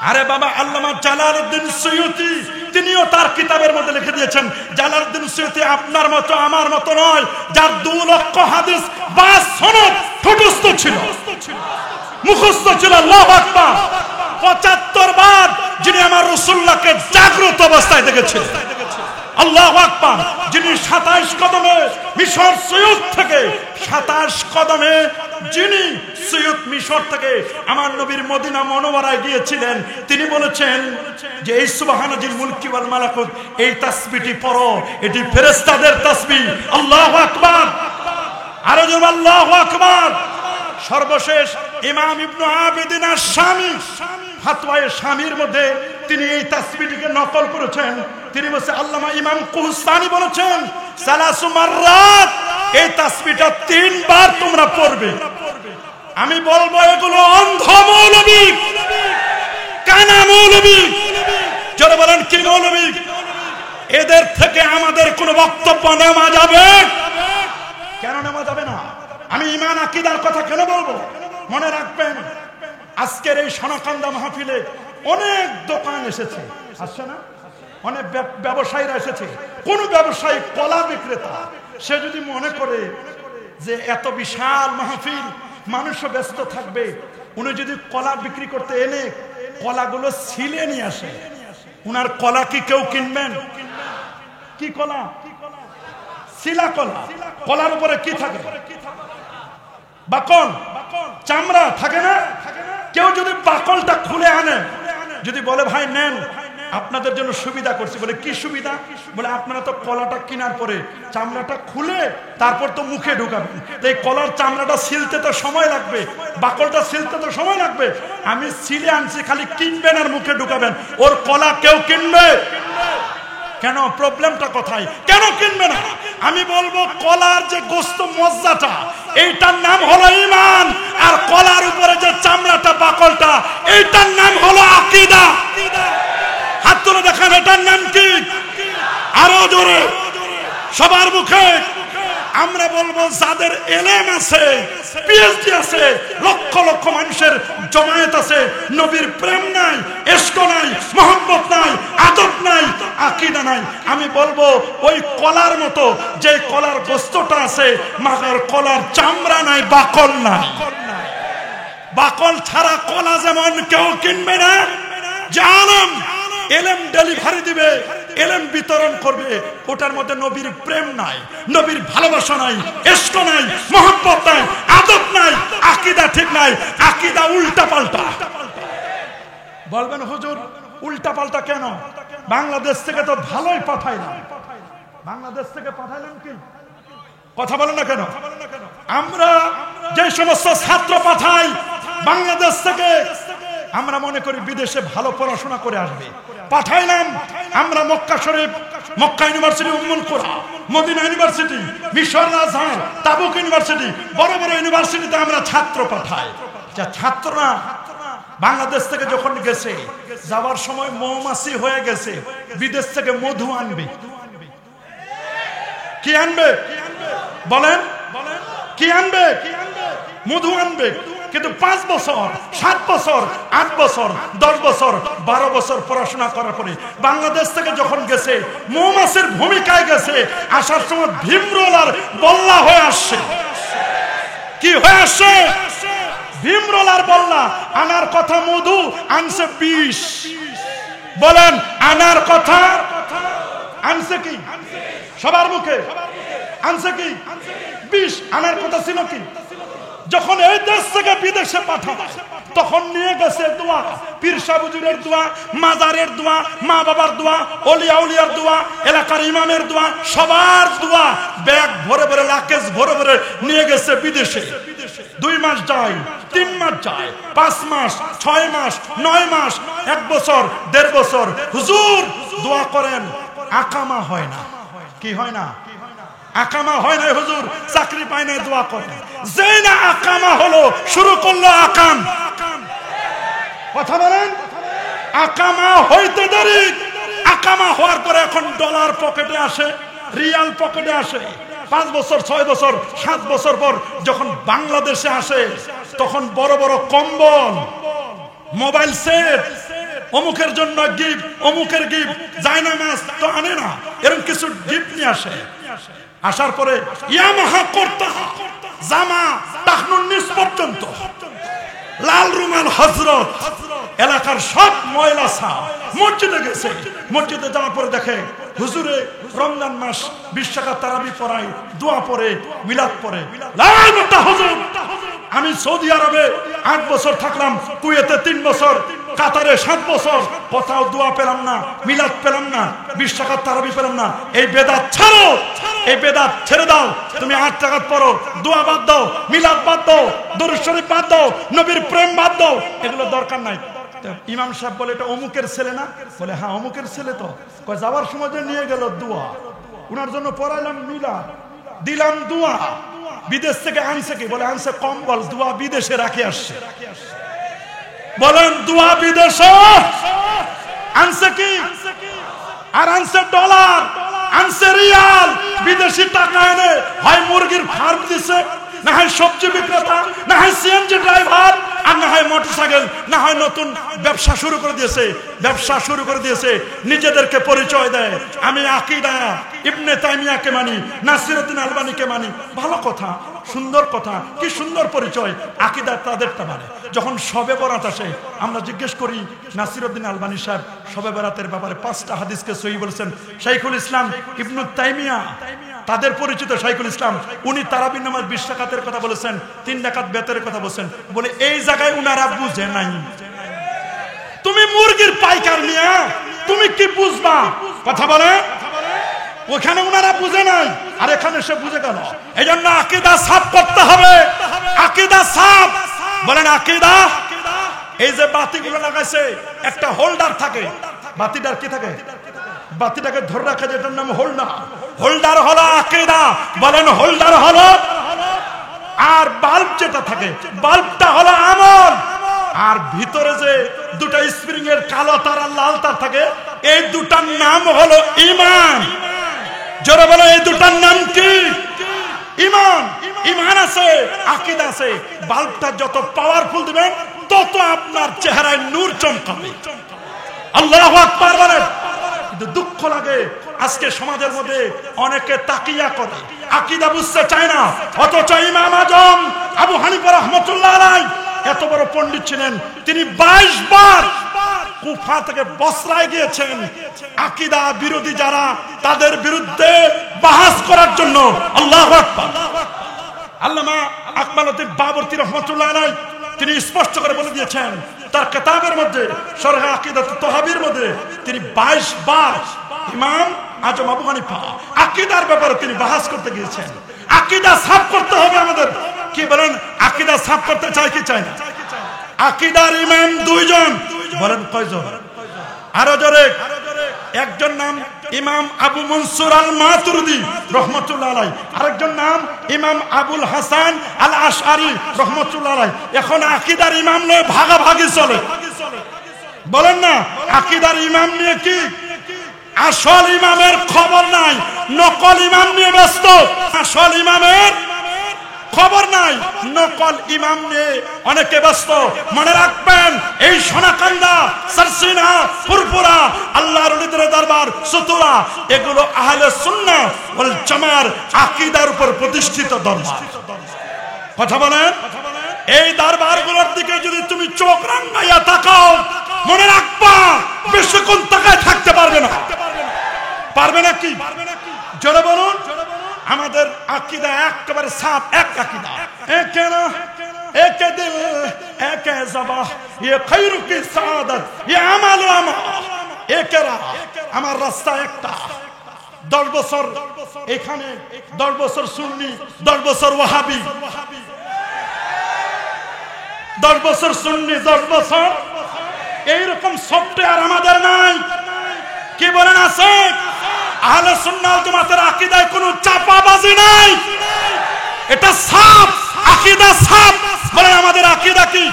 আরে বাবা, আল্লামা জালালউদ্দিন সুয়ুতি তিনিও তার কিতাবের মধ্যে লিখে দিয়েছেন, জালালউদ্দিন সুয়ুতি আপনার মতো আমার মতো নয়, যার 2 লক্ষ হাদিস বা সনদ ঠোঁটস্থ ছিল, মুখস্থ ছিল। আল্লাহু আকবার। 75 বার যিনি আমার রাসূলুল্লাহকে জাগ্রত অবস্থায় দেখেছিলেন। আল্লাহু আকবার। যিনি 27 কদমে মিশর সৈয়দ থেকে 27 কদমে যিনি সৈয়দ মিশর থেকে আমার নবীর মদিনা মুনাওয়ারায় গিয়েছিলেন, তিনি বলেছেন যে এই সুবহানাজিল মুলকি ওয়াল মালাকুত এই তাসবিহটি পড়ো, এটি ফেরেশতাদের তাসবিহ। আল্লাহু আকবার। আরো জোরে আল্লাহু আকবার। সর্বশেষ ইমাম ইবনে আবিদিন আশ-শামী ফাতওয়ায়ে শামীর মধ্যে তিনি এই তাসবিহটিকে নকল করেছেন। তিনি বলেছেন, আল্লামা ইমাম কুহসানি বলেছেন সালাসু মাররাত এই তাসবিহটা 3 বার তোমরা পড়বে। আমি বলবো এগুলো অন্ধ মৌলবী, কানা মৌলবী। যারা বলেন কি মৌলবী, এদের থেকে আমাদের কোনো বক্তব্য নেওয়া যাবে? কেন নেওয়া যাবে না? আমি ঈমান আকীদার কথা কেন বলবো? মনে রাখবেন আজকের এই সোনাকান্দা মাহফিলে অনেক দোকান এসেছে, আসছে না? অনেক ব্যবসায়ীরা এসেছে। কোন ব্যবসায়ী কলা বিক্রেতা সে যদি মনে করে যে এত বিশাল মাহফিল, মানুষও ব্যস্ত থাকবে, উনি যদি কলা বিক্রি করতে এনে কলাগুলো ছিলে নিয়ে আসে, উনার কলা কি কেউ কিনবেন? কি কলা? শিলা কলা। কলার উপরে কি থাকে? বাকল, চামড়া থাকে না? কেউ যদি বাকলটা খুলে আনে, যদি বলে ভাই নেন আপনাদের জন্য সুবিধা করছি, বলে কি সুবিধা? বলে আপনারা তো কলাটা কেনার পরে চামড়াটা খুলে তারপর তো মুখে ঢুকাবেন, এই কলার চামড়াটা ছিলতে তো সময় লাগবে, বাকলটা ছিলতে তো সময় লাগবে, আমি ছিলে আনছি, খালি কিনবেন আর মুখে ঢুকাবেন। ওর কলা কেউ কিনবে কেন? প্রবলেমটা কোথায়? কেন কিনবে না? আমি বলবো কলার যে গোস্ত মজ্জাটা, এইটার নাম হলো ঈমান, আর কলার উপরে যে চামড়াটা বাকলটা, এইটার নাম হলো আকীদা। হাত তুলে দেখেন এটার নাম কি? আরো জোরে সবার মুখে। আমরা বলবো যাদের এলেম আছে, পিএইচডি আছে, লক্ষ লক্ষ মানুষের জমায়েত আছে, নবীর প্রেম নাই, ইশক নাই, মহব্বত নাই, আদব নাই, আকীদা নাই, আমি বলবো ওই কলার মতো যে কলার গোস্তটা আছে, মাগার কলার চামড়া নাই, বাকল নাই। বাকল ছাড়া কলা যেমন কেউ কিনবে না, জানেন এলেম ডেলিভারি দিবে, এলেম বিতরণ করবে, ওটার মধ্যে নবীর প্রেম নাই, নবীর ভালোবাসা নাই, ইশক নাই, মহব্বত নাই, আদব নাই, আকীদা ঠিক নাই, আকীদা উল্টা পাল্টা। বলবেন হুজুর উল্টা পাল্টা কেন? বাংলাদেশ থেকে তো ভালোই পাঠাইলাম, বাংলাদেশ থেকে পাঠাইলাম কি? কথা বলেন না কেন? আমরা যে সমস্ত ছাত্র পাঠাই বাংলাদেশ থেকে, আমরা মনে করি বিদেশে ভালো পড়াশোনা করে আসবে, পাঠাইলাম। আমরা মক্কা শরীফ, মক্কা ইউনিভার্সিটি, উম্মুল কুরা, মদিনা ইউনিভার্সিটি, মিশর আজহার, তাবুক ইউনিভার্সিটি, বড় বড় ইউনিভার্সিটিতে আমরা ছাত্র পাঠাই। যা ছাত্ররা বাংলাদেশ থেকে যখন গেছে, যাওয়ার সময় মৌমাছি হয়ে গেছে, বিদেশ থেকে মধু আনবে। কি আনবে? বলেন কি আনবে? মধু আনবে। কিন্তু 5 বছর, 7 বছর, 8 বছর, 10 বছর, 12 বছর পড়াশোনা করার পরে বাংলাদেশ থেকে যখন গেছে, মৌমাছির ভূমিকায় গেছে, আসার সময় ভীমরোল আর বল্লা হয়ে আসছে। কি হয়ে আসছে? ভীমরোল আর বল্লা। আনার কথা মধু, আনছে বিষ। বলেন আনার কথা আনছে কি? সবার মুখে আনছে কি? বিষ আনার কথা ছিল কি? যখন এই দেশ থেকে বিদেশে পাঠায় তখন নিয়ে গেছে দোয়া, পীর সাহেব হুজুরের দোয়া, মাজারের দোয়া, মা বাবার দোয়া, ওলিয়া উলিয়ার দোয়া, এলাকার ইমামের দোয়া, সবার দোয়া ব্যাগ ভরে ভরে লাকেজ ভরে ভরে নিয়ে গেছে বিদেশে। 2 মাস যায়, 3 মাস যায়, 5 মাস, 6 মাস, 9 মাস, 1 বছর, 1.5 বছর। হুজুর দোয়া করেন, আকামা হয় না। কি হয় না? আকামা হয় না হুজুর, চাকরি পায় না, দোয়া করে। যেই না আকামা হলো, শুরু করলো আকাম। কথা বলেন, আকামা হইতে দেরি। আকামা হওয়ার পরে এখন ডলার পকেটে আসে, রিয়াল পকেটে আসে। 5 বছর, 6 বছর, 7 বছর পর যখন বাংলাদেশে আসে তখন বড় বড় কম্বল, মোবাইল সেট, অমুকের জন্য গিফট, অমুকের গিফট, জায়নামাজ তো আনে না, এরকম কিছু গিফট নিয়ে আসে। আসার পরে ইয়ামাহা কুর্তা, জামা টাকনুর নিচ পর্যন্ত, লাল রুমাল হযরত, এলাকার সব ময়লা সাফ। মসজিদে গেছে, মসজিদে যাওয়ার পরে দেখে হুজুরে রমজান মাস 20 টাকা তারাবি পড়ায়, দোয়া পড়ে, মিলাদ পড়ে। হুজুর আমি সৌদি আরবে 8 বছর থাকলাম, কুয়েতে 3 বছর, কাতারে 7 বছর, কোথাও দোয়া পেলাম না, মিলাদ পেলাম না, 20 টাকা তারাবি পেলাম না। এই বেদাত ছাড়ো, এই বেদাত ছেড়ে দাও। তুমি 8 টাকা পড়ো, দোয়া বাদ দাও, মিলাদ বাদ দাও, দরুদ শরীফ বাদ দাও, নবীর প্রেম বাদ দাও, এগুলো দরকার নাই। ইমাম সাহেব বলে এটা অমুকের ছেলে না? বলে হ্যাঁ অমুকের ছেলে। তো কয় যাওয়ার সময় যে নিয়ে গেল দোয়া, উনার জন্য পড়াইলাম মিলাদ, দিলাম দোয়া। বিদেশ থেকে আনছে কি? বলে আনছে কম্বল, দোয়া বিদেশে রাখে আসছে। বলেন দোয়া বিদেশে আনছে কি? আর আনছে ডলার, আনছে রিয়াল। বিদেশি টাকা এনে হয় মুরগির ফার্ম দিছে, না হয় সবজি বিক্রেতা, না হয় সিএনজি ড্রাইভার, আর না হয় মোটরসাইকেল, না হয় নতুন ব্যবসা শুরু করে দিয়েছে। ব্যবসা শুরু করে দিয়েছে, নিজেদেরকে পরিচয় দেয় আমি আকীদা ইবনে তাইমিয়াকে মানি, নাসিরউদ্দিন আলবানীকে মানি। ভালো কথা, সুন্দর কথা, কি সুন্দর পরিচয়। আকীদা তাদেরটা মানে। যখন শবে বরাত আসে আমরা জিজ্ঞেস করি, নাসিরউদ্দিন আলবানী সাহেব শবে বরাতের ব্যাপারে 5টা হাদিসকে সহিহ বলেছেন। শাইখুল ইসলাম ইবনে তাইমিয়া তাদের পরিচিত শাইখুল ইসলাম, উনি তারাবির নামাজ 20 রাকাতের কথা বলেছেন, 3 রাকাত বেতরের কথা বলেছেন। বলে এই জায়গায় উনারা বুঝে নাই। তুমি মুরগির পাইকার নিয়া তুমি কি বুঝবা? কথা বলে ওখানে উনারা বুঝে নাই, আর এখানে সে বুঝে গেল। এই জন্য আকীদা সাফ করতে হবে, আকীদা সাফ। বলেন আকীদা। এই যে বাতিগুলো লাগাইছে একটা হোল্ডার থাকে, বাতিটার কি থাকে? বাতিটাকে ধরে রাখে, যেটার নাম হোল্ডার। হোল্ডার হলো আকীদা। বলেন হোল্ডার হলো। আর বাল্ব যেটা থাকে, বাল্বটা হলো আমল। আর ভিতরে যে 2টা স্প্রিং এর কালো তার আর লাল তার থাকে, এই 2টার নাম হলো ঈমান। জোরে বলো, এই 2টার নাম কি? ঈমান। ঈমান আছে, আকীদা আছে। বাল্বটা যত পাওয়ারফুল দিবেন তত আপনার চেহারায় নূর চমকাবে। আল্লাহু আকবার বলেন। কিন্তু দুঃখ লাগে আজকে সমাজের মধ্যে অনেকে তাকিয়া করে, আকীদা বুঝতে চায় না। অথচ ইমাম আজম আবু হানিফা রাহমাতুল্লাহ আলাইহি এত বড় পণ্ডিত ছিলেন, তিনি 22 বার কুফা থেকে বসরায় গিয়েছেন আকীদা বিরোধী যারা তাদের বিরুদ্ধে বাহাস করার জন্য। আল্লাহু আকবার। আল্লামা আকমালউদ্দিন বাবরী রাহমাতুল্লাহ আলাইহি তিনি স্পষ্ট করে বলে দিয়েছেন তার কিতাবের মধ্যে, শরহ আকীদাত তাহাবীর মধ্যে, তিনি 22 বার ইমাম আজম আবু হানিফা আকীদার ব্যাপারে তিনি বাহাস করতে গিয়েছেন। আকীদা সাফ করতে হবে আমাদের। কি বলেন? আকীদা সাফ করতে চাই কি চাই না? আকীদার ইমাম 2 জন। বলেন কয়জন? আরো জোরে। একজন নাম ইমাম আবু মনসুর আল মাতুরিদি রাহমাতুল্লাহ আলাইহি, আরেকজন নাম ইমাম আবুল হাসান আল আশআরী রাহমাতুল্লাহ আলাইহি। এখন আকীদার ইমাম নিয়ে ভাগাভাগি চলে। বলেন না, আকীদার ইমাম নিয়ে কি? আসল ইমামের খবর নাই, নকল ইমাম নিয়ে ব্যস্ত। আসল ইমামের খবর নাই, নকল ইমাম নিয়ে অনেকে ব্যস্ত। মনে রাখবেন, এই সোনাকান্দা, সারসিনা, ফুরফুরা, আল্লাহর ওলিদের দরবার, সুতুরা, এগুলো আহলে সুন্নাহ ওয়াল জামার আকীদার উপর প্রতিষ্ঠিত দরবার। কথা বলেন। এই দরবারগুলোর দিকে যদি তুমি চোখ রাঙাইয়া তাকাও, মনে রাখবা বেশিক্ষণ তাকায় থাকতে পারবে না। পারবে না কি? জোরে বলুন। আমাদের আকীদা একেবারে সাফ, এক আকীদা, এক না এক দিল এক জবাহ, ये खैर की सादत ये আমাল আমা একেরা। আমার রাস্তা একটা। 10 বছর এখানে, 10 বছর সুন্নি, 10 বছর ওয়াহাবি, 10 বছর সুন্নি, 10 বছর। এইরকম সফটওয়্যার আমাদের নাই। কি বলেন আছে? আহলে সুন্নাহ ওয়াল জামাতের আকীদায় কোনো চাপাবাজি নাই, এটা সাফ আকীদা, সাফ। বলেন আমাদের আকীদা কি?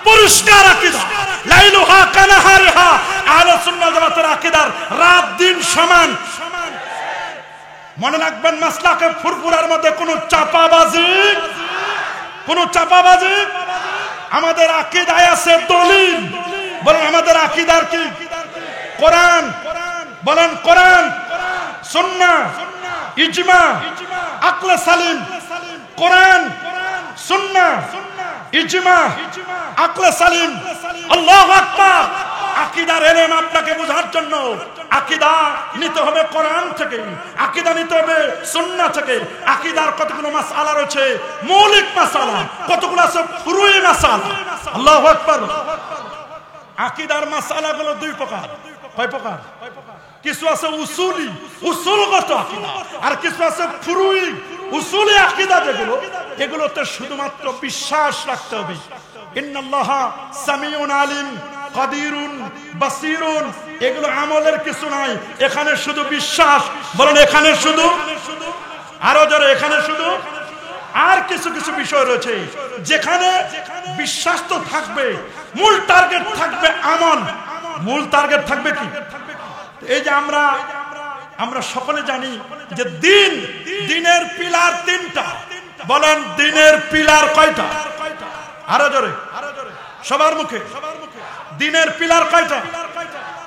পরিষ্কার আকীদা, লাইলুহা কানাহারিহা। আহলে সুন্নাহ ওয়াল জামাতের আকীদার রাত দিন সমান। মনে রাখবেন, মাসলাকে ফুরফুরার মধ্যে কোনো চাপাবাজি, কোনো চাপাবাজি। আমাদের আকীদায় আছে দলিল। বলেন আমাদের আকীদার কি? কোরআন। বলেন কোরআন, সুন্নাহ, ইজমা, আকলে সালিম। কোরআন, সুন্নাহ, ইজমা, আকলে সালিম। আল্লাহু আকবার। আকীদার ইলম আপনাকে বোঝার জন্য আকীদা নিতে হবে কোরআন থেকে, আকীদা নিতে হবে সুন্নাহ থেকে। আকীদার কতগুলো মাসআলা রয়েছে, মৌলিক মাসআলা, কতগুলো আছে ফুরুই মাসআলা। আল্লাহু আকবার। আকীদার মাসআলাগুলো দুই প্রকার। কয় প্রকার? কিছু আছে উসুলি, উসুলগত আকীদা, আর কিছু আছে ফুরুই, উসুলি আকীদা যেগুলো, এগুলোতে শুধুমাত্র বিশ্বাস রাখতে হবে। ইন্নাল্লাহা সামিউন আলিম কাদিরুন বাসিরুন। এগুলো আমলের কিছু নাই, এখানে শুধু বিশ্বাস। বলেন এখানে শুধু, আরো জোরে, এখানে শুধু। আর কিছু কিছু বিষয় রয়েছে যেখানে বিশ্বাস তো থাকবে, মূল টার্গেট থাকবে আমল। মূল টার্গেট থাকবে কি? এই যে আমরা সকলে জানি যে দিনের পিলার 3টা। বলেন দিনের পিলার কয়টা? আরো জোরে, সবার মুখে। দিনের পিলার কয়টা?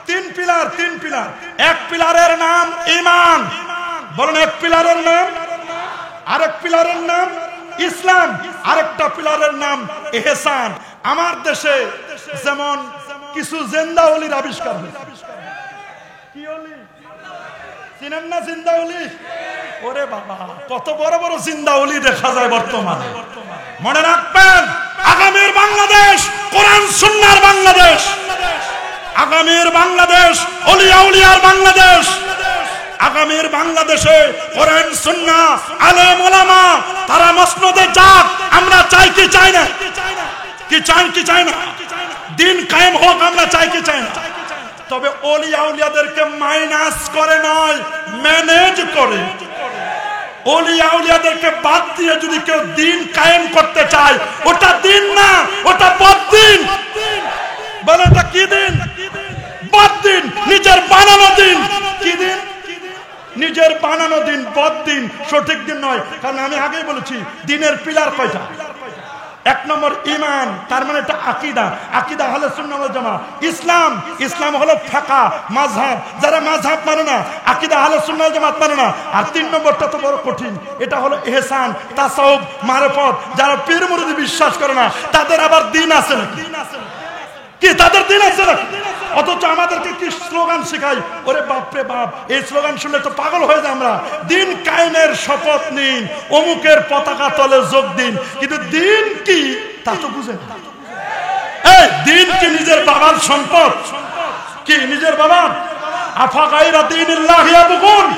3 পিলার, 3 পিলার। এক পিলারের নাম ঈমান। বলেন এক পিলারের নাম। আরেক পিলারের নাম ইসলাম, আরেকটা পিলারের নাম ইহসান। আমার দেশে যেমন কিছু জিন্দা ওলির আবিষ্কার হয়েছে। কি ওলি? চিনেন না জিন্দা ওলি? ওরে বাবা, কত বড় বড় জিন্দা ওলি দেখা যায় বর্তমানে। মনে রাখবেন, আগামীর বাংলাদেশ কোরআন সুন্নাহর বাংলাদেশ। আগামীর বাংলাদেশ ওলিয়া উলিয়ার বাংলাদেশ। আগামীর বাংলাদেশে কোরআন সুন্নাহ, আলেম ওলামা তারা মসনদে যাক। আমরা চাই কি চাই না? কি চাই কি চাই না? দিন কায়েম হোক, আমরা চাই কি চাই না? তবে ওলিয়া উলিয়াদেরকে মাইনাস করে নয়, ম্যানেজ করে। ওলিয়া উলিয়াদেরকে বাদ দিয়ে যদি কেউ দিন কায়েম করতে চায়, ওটা দিন না, ওটা বদ্দিন। বলে ওটা কি দিন? বদ্দিন, নিজের বানানো দিন। কি দিন? নিজের বানানো দিন, বদ্দিন, সঠিক দিন নয়। কারণ আমি আগেই বলেছি দিনের পিলার কয়টা? 1 নম্বর ঈমান, তার মানে এটা আকীদা। আকীদা আহলে সুন্নাহ ওয়াল জামাত। ইসলাম, ইসলাম হলো ফিকহ, মাযহাব। যারা মাযহাব মানে না, আকীদা আহলে সুন্নাহ ওয়াল জামাত মানে না। আর 3 নম্বরটা তো বড় কঠিন, এটা হলো ইহসান, তাসাউফ, মারিফত। যারা পীর মুরিদি বিশ্বাস করে না, তাদের আবার দিন আছে নাকি? কি তাদের দিন আছে নাকি? অথচ আমাদেরকে কি স্লোগান শেখায়? ওরে বাপ রে বাপ, এই স্লোগান শুনলে তো পাগল হয়ে যায় আমরা। দিন কায়েমের শপথ নিন, অমুকের পতাকা তলে যোগ দিন। কিন্তু দিন কি তা তো বুঝেন না। এই দিন কি নিজের বাবার সম্পদ? কি নিজের বাবার? আফা গায়রা দীনিল্লাহি ইয়াবগুন।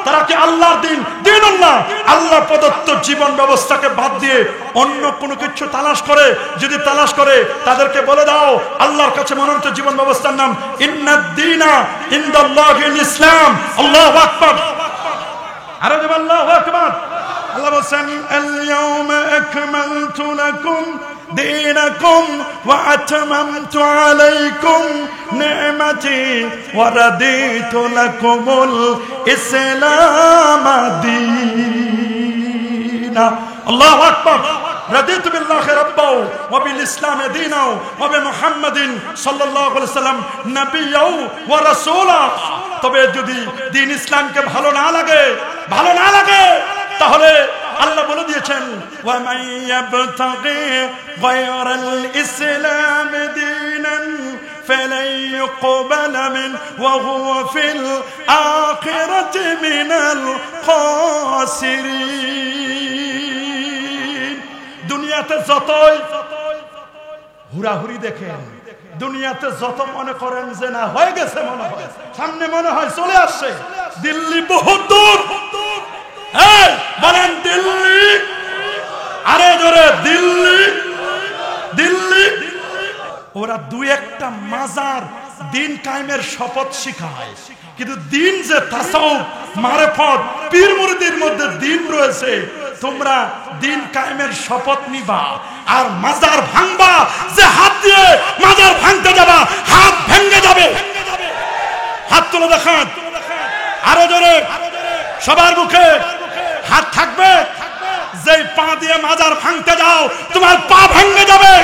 তারা কি আল্লাহর দিন, দীনুল্লাহ, আল্লাহ প্রদত্ত জীবন ব্যবস্থাকে বাদ দিয়ে অন্য কোনো কিছু তালাশ করে? যদি তালাশ করে, তাদেরকে বলে দাও আল্লাহর কাছে মনোনীত জীবন ব্যবস্থার নাম ইন্নাদ-দীনা ইনদাল্লাহিল ইসলাম। আল্লাহু আকবার। আরে আল্লাহু আকবার। আল্লাহ বলেন, আল-ইয়াওমা আকমালতু লাকুম دينكم وأتممت عليكم نعمتي ورضيت لكم الإسلام دينا. الله أكبر. رضيت بالله ربا وبالإسلام دينا وبمحمد صلى الله عليه وسلم نبيا ورسولا. তবে যদি দিন ইসলামকে ভালো না লাগে তাহলে আল্লাহ বলে দিয়েছেন, ওয়া মাইয়াবতাগি গায়রাল ইসলাম দীনান فلن يقبل منه وهو في الآخرة من الخاسرين দুনিয়াতে যতই হুড়াহুড়ি দেখেন, দুনিয়াতে যত মনে করেন যে না হয়ে গেছে, মনে হয় সামনে মনে হয় চলে আসছে, দিল্লি বহুত দূর। এই বলেন দিল্লি, আরে জোরে দিল্লি, দিল্লি। ওরা দুই একটা মাজার দিন কায়েমের শপথ শিখায়, কিন্তু দিন যে তাসাউফ মারেফত পীর মুরিদের মধ্যে দিন রয়েছে, তোমরা দিন কায়েমের শপথ নিবা আর মাজার ভাঙবা, যে হাত দিয়ে মাজার ভাঙতে যাবা হাত ভেঙে যাবে। হাত তুলে দেখান আরো জোরে, সবার মুখে হাত থাকবে। যে পা দিয়ে মাজার ভাঙতে যাও তোমার পা ভেঙে যাবে।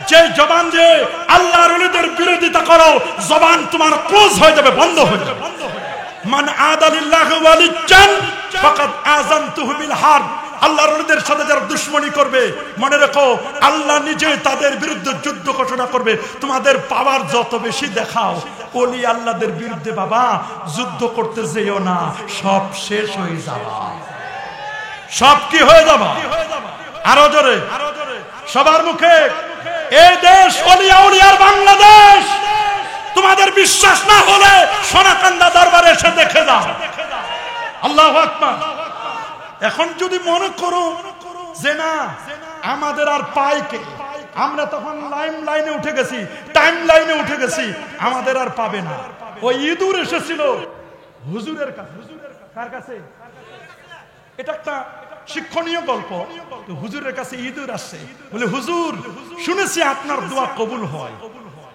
যে জবান দিয়ে আল্লাহর ওলিদের বিরোধিতা করো, জবান তোমার ক্লোজ হয়ে যাবে, বন্ধ হয়ে যাবে। মান আদালিল্লাহি ওয়ালিয়ান ফাকাদ আযানতুহু বিল হারব। আল্লাহর ওলিদের সাথে যারা দুশমনি করবে, মনে রাখো আল্লাহ নিজে তাদের বিরুদ্ধে যুদ্ধ ঘোষণা করবে। তোমাদের পাওয়ার যত বেশি দেখাও, ওলি আল্লাহদের বিরুদ্ধে বাবা যুদ্ধ করতে যেও না, সব শেষ হয়ে যাবা। সব কি হয়ে যাবা? আরো জোরে, সবার মুখে। এই দেশ ওলিয়া উলিয়ার বাংলাদেশ। তোমাদের বিশ্বাস না হলে সোনাকান্দা দরবারে এসে দেখে যাও। আল্লাহু আকবার। এখন যদি মনে করো যে না আমাদের আর পাই কে, আমরা তখন লাইনে উঠে গেছি, টাইম লাইনে উঠে গেছি, আমাদের আর পাবে না। ওই ইঁদুর এসেছিল হুজুরের কাছে। কার কাছে? এটা একটা শিক্ষণীয় গল্প। হুজুরের কাছে ইঁদুর আসছে, বলে হুজুর শুনেছি আপনার দোয়া কবুল হয়,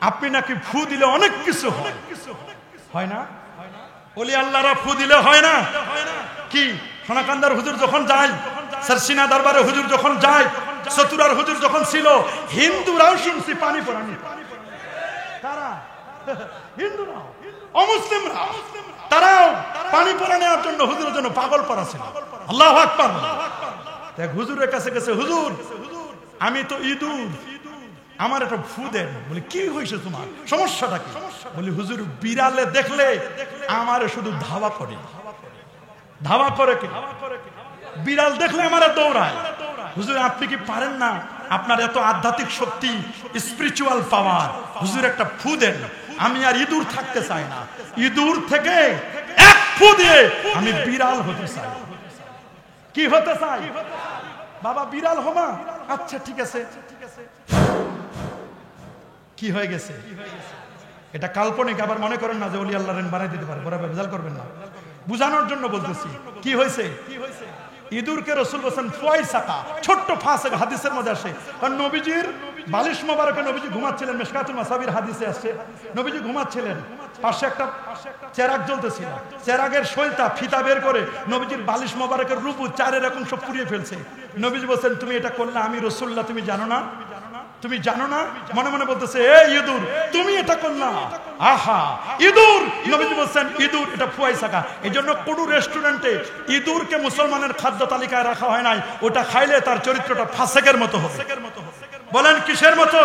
আপনি নাকি ফু দিলে অনেক কিছু হয়। হয় না? ওলি আল্লাহরা ফু দিলে হয় না কি? সোনাকান্দার হুজুর যখন যায়, সারসিনা দরবারে হুজুর যখন যায়, চতুরার হুজুর যখন ছিল, হিন্দুরাও শুনছি পানি পড়ানি। কারা? হিন্দুরাও, অমুসলিমরা, তারাও পানি পড়া নেওয়ার জন্য হুজুরের জন্য পাগল পড়া ছিল। আল্লাহু আকবার। দেখ হুজুরের কাছে গেছে, হুজুর আমি তো ইঁদুর, আমার একটা ফু দেন। বলে কি হয়েছে তোমার, সমস্যাটা কি? বলি হুজুর বিড়ালে দেখলে আমারে শুধু ধাওয়া করে। ধাওয়া করে কি? বিড়াল দেখলে আমারে দৌড়ায়। হুজুর আপনি কি পারেন না, আপনার এত আধ্যাত্মিক শক্তি, স্পিরিচুয়াল পাওয়ার, হুজুর একটা ফু দেন, আমি আর ইঁদুর থাকতে চাই না, ইঁদুর থেকে এক ফু দিয়ে আমি বিড়াল হতে চাই। কি হতে চাই? বাবা বিড়াল হবা? আচ্ছা ঠিক আছে। কি হয়ে গেছে? এটা কাল্পনিক, আবার মনে করেন না যে ওলি আল্লাহ বানাই দিতে পারে, বড় বেজাল করবেন না, বুঝানোর জন্য বলতেছি। কি হয়েছে? ইঁদুরকে রাসূল বলেন ফুয়াইসাকা, ছোট্ট ফাঁস। হাদিসের মধ্যে আসে, কারণ নবীজির বালিশ মোবারকে নবীজি ঘুমাচ্ছিলেন, মিশকাতুল মাসাবির হাদিসে আসছে, নবীজি ঘুমাচ্ছিলেন, পাশে একটা চেরাগ জ্বলতেছিল, চেরাগের শৈলটা ফিতা বের করে নবীজির বালিশ মোবারকের রূপু চারের রকম সব পুড়িয়ে ফেলছে। নবীজি বলছেন তুমি এটা করলে আমি রাসূলুল্লাহ, তুমি জানো না? তুমি জানো না? মনে মনে বলতেছে এই ইঁদুর তুমি এটা করলা। আহা ইঁদুর! নবীজি বলছেন ইঁদুর এটা ফুয়াইসাকা। এই জন্য কোন রেস্টুরেন্টে ইঁদুরকে মুসলমানের খাদ্য তালিকায় রাখা হয় নাই, ওটা খাইলে তার চরিত্রটা ফাসেকের মতো হবে। বলেন কিসের মতো?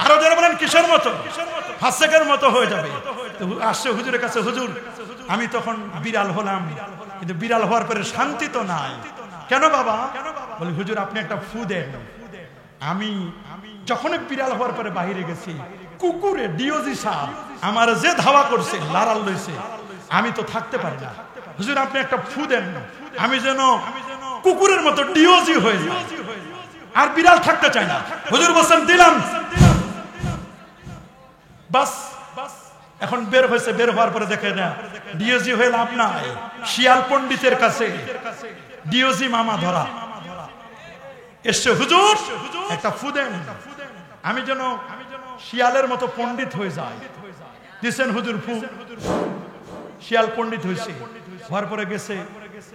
আরো যারা বলেন কিসের মতো? ফাসেকের মতো হয়ে যাবে। আসছে হুজুরের কাছে, হুজুর আমি তখন বিড়াল হলাম, কিন্তু বিড়াল হওয়ার পরে শান্তি তো নাই। কেন বাবা? বলি হুজুর আপনি একটা ফু দেন। আমি যখন বিড়াল হওয়ার পরে বাহিরে গেছি, কুকুরে ডিওজি সাহেব আমার যে ধাওয়া করছে, লাড়াল লইছে, আমি তো থাকতে পারি না। হুজুর আপনি একটা ফু দেন, আমি যেন কুকুরের মতো ডিওজি হয়ে যাই, আর বিড়াল থাকতে চাই না। হুজুর বলছেন দিলাম। বাস এখন বের হয়েছে, বের হওয়ার পরে দেখে না ডিওজি হয়ে লাভ নাই। শিয়াল পণ্ডিতের কাছে ডিওজি মামা ধরা এসছে, হুজুর একটা ফু দেন, আমি যেন শিয়ালের মতো পণ্ডিত হয়ে যাই। দিছেন হুজুর ফু, শিয়াল পণ্ডিত হয়েছে। হওয়ার পরে গেছে,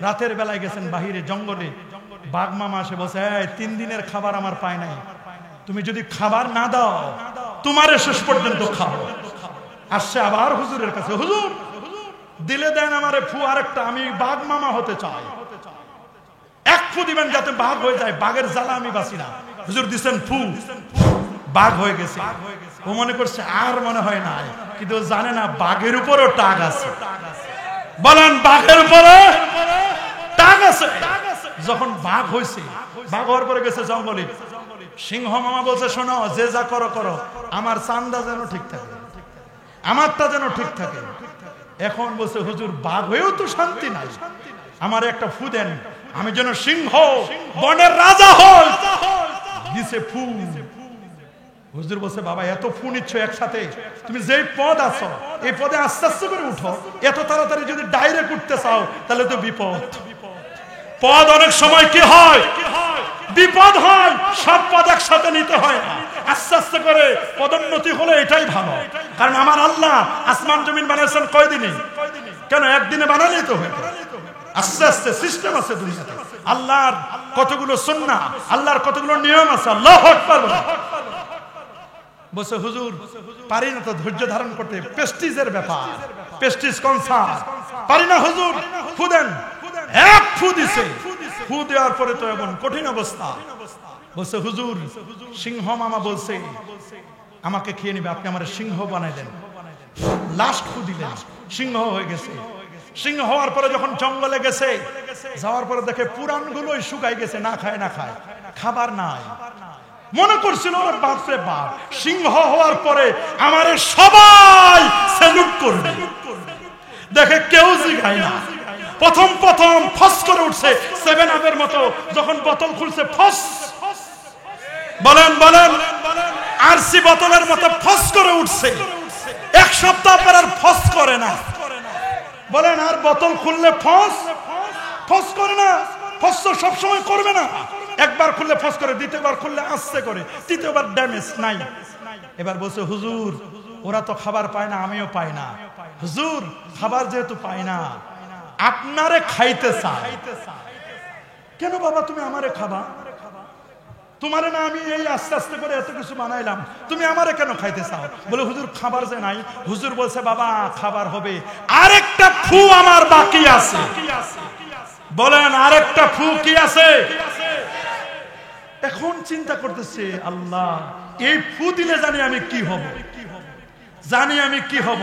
রাতের বেলায় গেছেন বাহিরে জঙ্গলে, বাঘ মামা এসে বলছে এই 3 দিনের খাবার আমার পায় নাই, তুমি যদি খাবার না দাও তোমারে শেষ পর্যন্ত খাবো। আসছে আবার হুজুরের কাছে, হুজুর দিলে দেন আমারে ফু আরেকটা, আমি বাঘ মামা হতে চাই। এক ফু দিবেন যাতে বাঘ হয়ে যায়, বাঘের জ্বালা আমি বাঁচি না। হুজুর দিছেন ফু, বাঘ হয়ে গেছে। ও মনে করছে আর মনে হয় না, কিন্তু জানে না বাঘের উপরও টাক আছে। বলেন বাঘের উপরে টাক আছে। যখন বাঘ হয়েছে, বাঘ হওয়ার পরে গেছে জঙ্গলে, সিংহ মামা বলছে শোনো, যে যা করো করো, আমার চান্দা যেন ঠিক থাকে, আমারটা যেন ঠিক থাকে। এখন বলছে হুজুর বাঘ হয়েও তো শান্তি নাই, আমার একটা ফু দেন, আমি যেন সিংহ বনের রাজা হই। দিছে ফু। হুজুর বলছে বাবা এত ফু নিচ্ছ একসাথে, তুমি যেই পদ আছো এই পদে আস্তে আস্তে করে উঠো, এত তাড়াতাড়ি যদি ডাইরেক্ট উঠতে চাও তাহলে তো বিপদ। পদ অনেক সময় কি হয়, বিপদ হয়। সব পদ একসাথে নিতে হয় না, আস্তে আস্তে করে পদোন্নতি হলে এটাই ভালো। কারণ আমার আল্লাহ আসমান জমিন বানিয়েছেন কয়দিনে? কেন একদিনে বানালেই তো হয়? আস্তে আস্তে সিস্টেম আছে দুনিয়াতে। আল্লাহর কতগুলো সুন্নাহ, আল্লাহর কতগুলো নিয়ম আছে। আল্লাহু আকবার। বসে হুজুর পারি না তো ধৈর্য ধারণ করতে, প্রেস্টিজের ব্যাপার, প্রেস্টিজ কনসার্ট, পারি না হুজুর। ফু দেন। এক ফু দিছে, ফু দেওয়ার পরে তো এমন কঠিন অবস্থা। বলছে হুজুর সিংহ মামা বলছে আমাকে খেয়ে নিবে, আপনি আমার সিংহ বানাই দেন। লাস্ট ফু দিলেন, সিংহ হয়ে গেছে। সিংহ হওয়ার পরে যখন জঙ্গলে গেছে, যাওয়ার পরে দেখে পুরানগুলোই শুকাই গেছে, না খায় না খায়, খাবার নাই। মনে করছিল বাপরে বাপ, সিংহ হওয়ার পরে আমারে সবাই স্যালুট করবে। দেখে কেউ জিগায় না। প্রথম প্রথম ফস করে উঠছে, 7 আপের মতো যখন বোতল খুলছে ফস, বলেন বলেন, আরসি বোতলের মতো ফস করে উঠছে। এক সপ্তাহ পর আর ফস করে না। বলেন আর বোতল খুললে ফস ফস করে না। ফস তো সবসময় করবে না, একবার খুললে ফস করে, দ্বিতীয়বার খুললে আস্তে করে, তৃতীয়বার ড্যামেজ নাই। এবার বলছে হুজুর ওরা তো খাবার পায় না, আমিও পাই না। হুজুর খাবার যেহেতু পাই না, আপনারে খাইতে চাই। কেন বাবা তুমি আমারে খাবা? তোমারে না আমি এই আস্তে আস্তে করে এত কিছু বানাইলাম, তুমি আমারে কেন খাইতে চাও? বলে হুজুর খাবার যে নাই। হুজুর বলছে বাবা খাবার হবে, আরেকটা ফু আমার বাকি আছে। বলেন আরেকটা ফু কি আছে? এখন চিন্তা করতেছে আল্লাহ এই ফু দিলে জানি আমি কি হব, জানি আমি কি হব।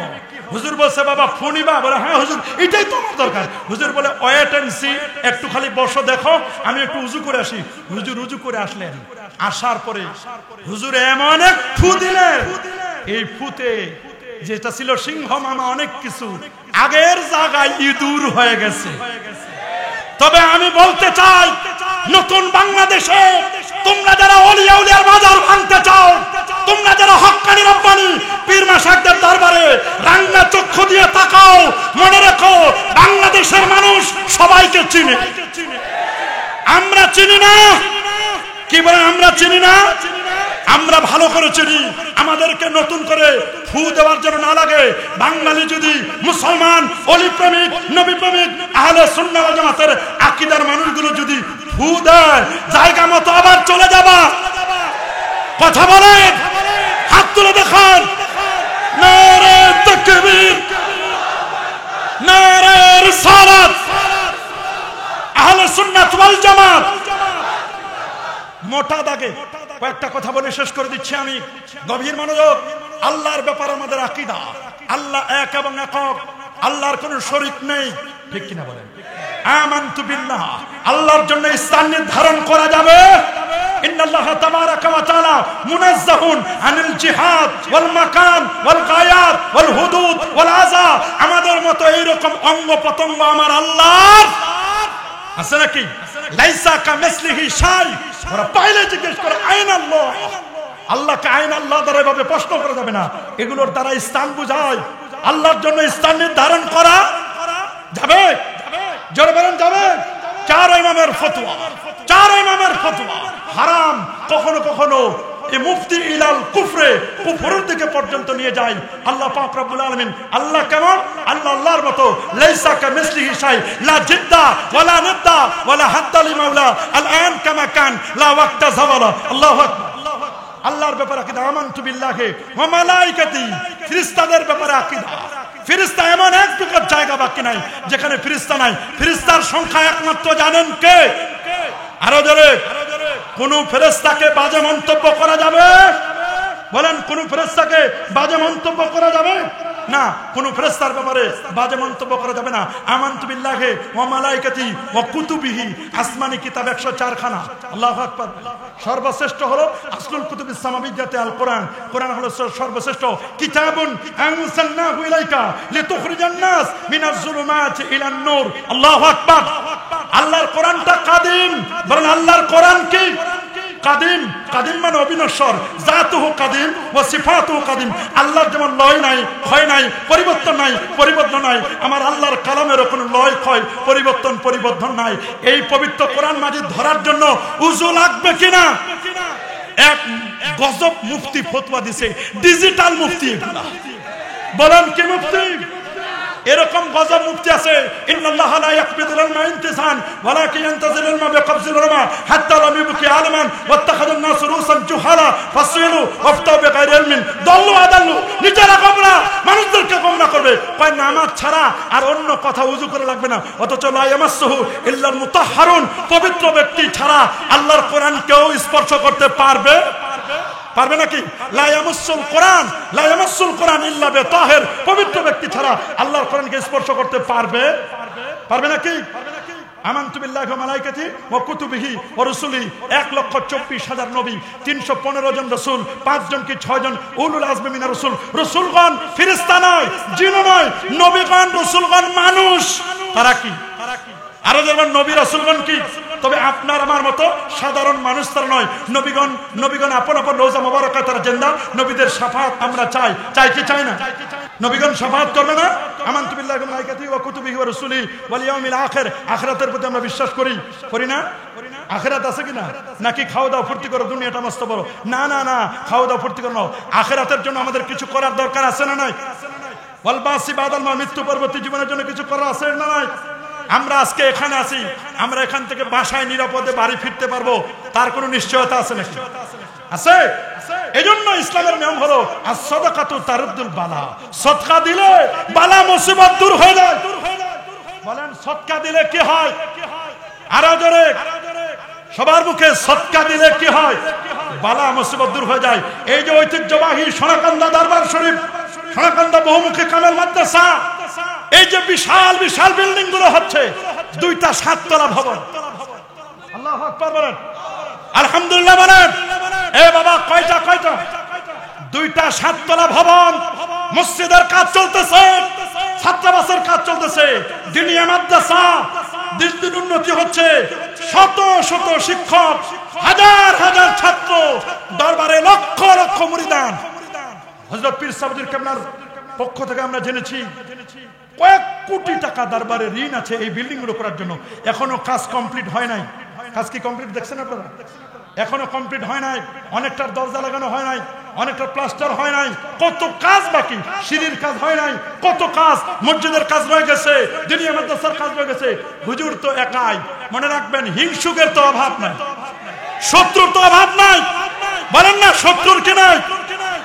হুজুর বলছে বাবা ফু নিবা? বলে হ্যাঁ হুজুর এটাই তো আমার দরকার। হুজুর বলে ওয়েট এন্ড সি, একটু খালি বসো দেখো, আমি একটু উজু করে আসি। হুজুর উজু করে আসলেন, আসার পরে হুজুর এমন এক ফু দিলেন, এই ফুতে যেটা ছিল সিংহ মামা অনেক কিছু আগের জায়গায় ইঁদুর হয়ে গেছে। তবে আমি বলতে চাই নতুন বাংলাদেশে তোমরা যারা ওলিয়া উলিয়ার মাজার ভাঙতে চাও, তোমরা যারা হক্কানি রব্বানি পীর মাশায়েখদের দরবারে রাঙ্গা চক্ষু দিয়ে তাকাও, মনে রেখো বাংলাদেশের মানুষ সবাইকে চিনে। আমরা চিনি না? কি বলেন আমরা চিনি না? আমরা ভালো করে চিনি। আমাদেরকে নতুন করে ফু দেওয়ার জন্য না লাগে। বাঙালি যদি মুসলমান, ওলি প্রেমিক, নবী প্রেমিক, আহলে সুন্নাহ ওয়াল জামাতের আকীদার মানুষগুলো যদি ফু দেয়, জায়গা মতো আবার চলে যাবা। কথা বলেন, হাত তুলে দেখান। নারে তাকবীর, নারে রিসালাত, আহলে সুন্নাত ওয়াল জামাত। মোটা দাগে কয়েকটা কথা বলে শেষ করে দিচ্ছি আমি, গভীর মনোযোগ। আল্লাহর ব্যাপারে আমাদের আকীদা, আল্লাহ এক এবং একক, আল্লাহর কোনো শরীক নেই, ঠিক কিনা বলেন? আমানতু বিল্লাহ, আল্লাহর জন্য স্থান নির্ধারণ করা যাবে। ইন্নাল্লাহ তাবারাকা ওয়া তাআলা মুনাজ্জাহুন আনিল জিহাদ ওয়াল মাকান ওয়াল গায়াত ওয়াল হুদুদ ওয়াল আযা। আমাদের মতো এইরকম অঙ্গ প্রত্যঙ্গ আমার আল্লাহর আছে নাকি? লাইসা কামিসলিহি শাই। ওরা পাইলে জিজ্ঞেস করে আইন আল্লাহ, আল্লাহকে আইন আল্লাহ দ্বারা এভাবে প্রশ্ন করা যাবে না। এগুলোর দ্বারা স্থান বুঝায়। আল্লাহর জন্য স্থান নির্ধারণ করা যাবে? জোরে বলেন যাবে? চার ইমামের ফতোয়া, চার ইমামের ফতোয়া হারাম। কখনো কখনো এই মুফতি ইলাল কুফরে, কুফরের দিকে পর্যন্ত নিয়ে যায়। আল্লাহ পাক রব্বুল আলামিন আল্লাহ কেমন? আল্লাহ আল্লাহর মতো। লাইসা কামিসলিহি শাই, লা জিদ্দা ওয়ালা নিদ্দা ওয়ালা হাদ্দা লিমাওলা আল-আন কামা কান লা ওয়াক্তা যাওয়ালা। আল্লাহু আকবার। আল্লাহর ব্যাপারে আকীদা আমানতু বিল্লাহি ওয়া মালাইকাতি। ফেরেশতাদের ব্যাপারে আকীদা, ফেরেশতা এমন একটুকু জায়গা বাকি নাই যেখানে ফেরেশতা নাই। ফেরেশতার সংখ্যা একমাত্র জানেন কে? আরো জোরে। কোন ফেরেশতাকে বাজে মন্তব্য করা যাবে বলেন কোন ফেরেশতাকে বাজে মন্তব্য করা যাবে না, কোন ফেরেশতার ব্যাপারে বাজে মন্তব্য করা যাবে না। আমানতু বিল্লাহি ওয়া মালাইকাতি ওয়া কুতুবিহি, আসমানি কিতাব 104 খানা। আল্লাহু আকবার। সর্বশ্রেষ্ঠ হলো আসলুল কুতুবিস সামাবিয়্যাতি আল কোরআন। কোরআন হলো সর্বশ্রেষ্ঠ কিতাবুন আনসালনাহু ইলাইকা লিতুখরিজান নাস মিনাজ যুলুমাতি ইলান নূর। আল্লাহু আকবার। আল্লাহর কোরআনটা কাদিম। বলেন আল্লাহর কোরআন কি কাদিম? কাদিম মানে অবিনশ্বর, জাতুহু কাদিম ওয়া সিফাতুহু কাদিম। আল্লাহর যেমন লয় নাই, ক্ষয় নাই, পরিবর্তন নাই, পরিবর্তন নাই, আমার আল্লাহর কালামেরও কোনো লয়, ক্ষয়, পরিবর্তন নাই। এই পবিত্র কোরআন মাজিদ ধরার জন্য উযু লাগবে কিনা? এক গজব মুফতি ফতোয়া দিছে, ডিজিটাল মুফতি। বলেন কি মুফতি? এরকম গজব মুফতি আছে, ইন্নাল্লাহা লা ইয়াকবিদুল ইলমা ইনতিসান ওয়ালাকিন ইয়ানতাজিলুল ইলমা বিকবজিল উলামা হাত্তা লাম ইবকি আলমান ওয়াত্তাখাযুন নাস রুসান জুহালা ফাসইলু ওয়াফতাউ বিগাইরি ইলমিন দাল্লু আদাল্লু। নিজেরা গোমরা, মানুষদেরকে গোমরা করবে। কয় নামাজ ছাড়া আর অন্য কথা উযু করে লাগবে না, অথচ লা ইয়ামাসসুহু ইল্লাল মুতাহহারুন, পবিত্র ব্যক্তি ছাড়া আল্লাহর কোরআন কেউ স্পর্শ করতে পারবে নাকি? লা ইয়ামাসসুল কোরআন ইল্লা বিতাহির, পবিত্র ব্যক্তি ছাড়া আল্লাহর কোরআনকে স্পর্শ করতে পারবে নাকি? আমানতু বিল্লাহি ওয়া মালাইকাতি ওয়া কুতুবিহি ওয়া রুসুলিহি, 1,24,000 নবী, 315 জন রাসূল, 5 জন কি 6 জন উলুল আজমি মিনার রাসূল। রাসূলগণ ফেরেশতা নয়, জিন নয়, নবীগণ রাসূলগণ মানুষ। তারা কি? আরো যেমন নবী রাসূলগণ কি? তবে আপনার আমার মতো সাধারণ মানুষ তারা নয়। নবীগণ আপন আপন রওজা মুবারাকাত তারা জিন্দা। নবীদের শাফাত আমরা চাই কি চাই না? নবীগণ শাফাত করবে না? আমানতু বিল্লাহি ওয়া মালাইকাতিহি ওয়া কুতুবিহি ওয়া রুসুলিহি ওয়াল ইয়াউমিল আখির, আখিরাতের প্রতি আমরা বিশ্বাস করি না? আখিরাত আছে কিনা? নাকি খাওয়া দাওয়া ফুর্তি করো, দুনিয়াটা মস্ত বড়? না, খাওয়া দাওয়া ফুর্তি করো। আখিরাতের জন্য আমাদের কিছু করার দরকার আছে না নাই? ওয়াল বাসি বাদাল মা, মৃত্যু পরবর্তী জীবনের জন্য কিছু করার আছে না নাই? আমরা আজকে এখানে আছি, আমরা এখান থেকে বাসায় নিরাপদে বাড়ি ফিরতে পারবো, তার কোনো নিশ্চয়তা আছে নাকি? আছে? এজন্য ইসলামের নিয়ম হলো as-সাদাকাতু তারুদ্দুল বালা। সদকা দিলে বালা মুসিবত দূর হয়ে যায়। বলেন সদকা দিলে কি হয়? আরো জোরে সবার মুখে, সদকা দিলে কি হয়? বালা মুসিবত দূর হয়ে যায়। এই যে ঐতিহ্যবাহী সোনাকান্দা দরবার শরীফ, সোনাকান্দা বহুমুখী কামেল মাদ্রাসা, এই যে বিশাল বিশাল বিল্ডিং গুলো হচ্ছে, 2টা 7 তলা ভবন। আল্লাহু আকবার বলেন, আলহামদুলিল্লাহ বলেন। এ বাবা কয়টা? 2টা 7 তলা ভবন। মসজিদের কাজ চলতেছে, ছাত্রাবাসের কাজ চলতেছে, দিনিয়া মাদ্রাসা দিন দিন উন্নতি হচ্ছে। শত শত শিক্ষক, হাজার হাজার ছাত্র, দরবারে লক্ষ লক্ষ মুরিদান। হযরত পীর সাহেবদের কেবলার পক্ষ থেকে আমরা জেনেছি কয়েক কোটি টাকা দরবারে ঋণ আছে এই বিল্ডিং গুলো করার জন্য। এখনো কাজ কমপ্লিট হয় নাই। কাজ কি কমপ্লিট দেখছেন আপনারা? এখনো কমপ্লিট হয় নাই। অনেকটার দরজা লাগানো হয় নাই, অনেকটা প্লাস্টার হয় নাই, কত কাজ বাকি। সিঁড়ির কাজ হয় নাই, কত কাজ। মসজিদের কাজ রয়ে গেছে, দিনিয়া মাদ্রাসার কাজ রয়ে গেছে। হুজুর তো একাই। মনে রাখবেন, হিংসুকের তো অভাব নাই, শত্রুর তো অভাব নাই। বলেন না শত্রুর কি নাই?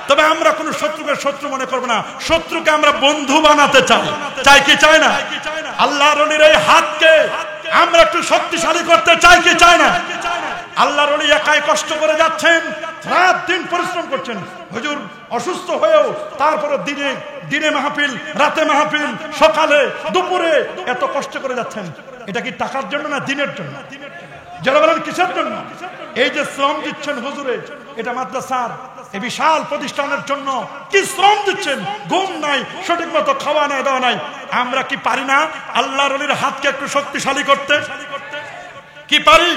তবে আমরা কোন শত্রুকে শত্রু মনে করব না, শত্রুকে আমরা বন্ধু বানাতে চাই কি চাই না? আল্লাহর ওলির এই হাতকে আমরা একটু শক্তিশালী করতে চাই কি চাই না? আল্লাহর ওলি একাই কষ্ট করে যাচ্ছেন, রাত দিন পরিশ্রম করছেন। হুজুর অসুস্থ হয়েও তারপরে দিনে মাহফিল, রাতে মাহফিল, সকালে দুপুরে এত কষ্ট করে যাচ্ছেন। এটা কি টাকার জন্য না দিনের জন্য? যারা বলেন কিসের জন্য? এই যে শ্রম দিচ্ছেন হুজুরে, এটা মাদ্রাসার এই বিশাল প্রতিষ্ঠানের জন্য কি শ্রম দিচ্ছেন? ঘুম নাই, সঠিক মতো খাওয়া নাই, দাওয়া নাই। আমরা কি পারি না আল্লাহর ওলির হাতকে একটু শক্তিশালী করতে? কি পারি?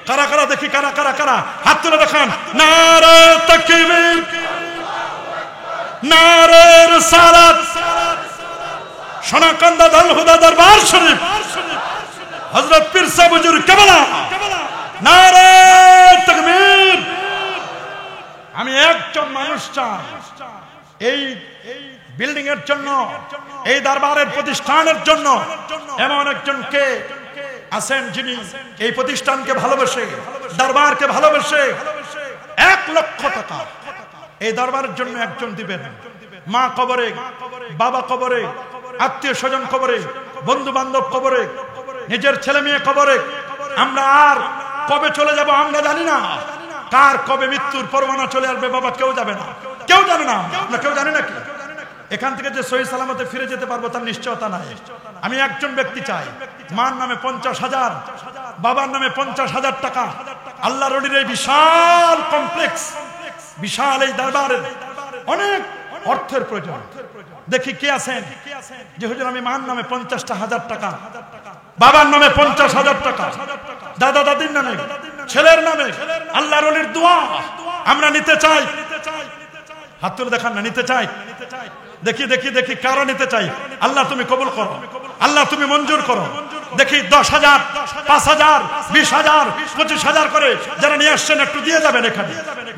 কারা কারা দেখি, কারা হাত তুলে দেখান। নারে তাকবীর, নারে রিসালাত। সোনাকান্দা দারুল হুদা দরবার শরীফ, হযরত পীর সাহেব হুজুর কেবলা, নারে তাকবীর। আমি একজন মানুষ চাই এই বিল্ডিং এর জন্য, এই দরবারের প্রতিষ্ঠানের জন্য এমন একজনকে আছেন যিনি এই প্রতিষ্ঠানকে ভালোবাসে, দরবারকে ভালোবাসে। 1 লক্ষ টাকা এই দরবারের জন্য একজন দিবেন। মা কবরে, বাবা কবরে, আত্মীয় স্বজন কবরে, বন্ধু বান্ধব কবরে, নিজের ছেলে মেয়ে কবরে। আমরা আর কবে চলে যাব আমরা জানি না। কার কবে মৃত্যুর পরোয়ানা চলে আসবে বাবা কেউ যাবে না, কেউ জানে না, আমরা কেউ জানি নাকি এখান থেকে যে সহি সালামতে ফিরে যেতে পারবো তার নিশ্চয়তা নাই। আমি একজন ব্যক্তি চাই, মার নামে 50,000, বাবার নামে 50,000 টাকা, আল্লাহর ওলির এই বিশাল কমপ্লেক্স, বিশাল এই দরবারের অনেক অর্থের প্রয়োজন। দেখি কে আছেন যে হুজুর আমি মার নামে 50,000 টাকা, বাবার নামে 50,000 টাকা, দাদা দাদির নামে, ছেলের নামে, আল্লাহর ওলির দোয়া আমরা নিতে চাই। হাত তুলে দেখান না, নিতে চাই। দেখি দেখি দেখি কারা নিতে চাই। আল্লাহ তুমি কবুল করো, আল্লাহ তুমি মঞ্জুর করো। দেখি 10,000, 5,000, 20,000, 25,000 করে যারা নিয়ে আসছেন একটু দিয়ে যাবেন এখানে।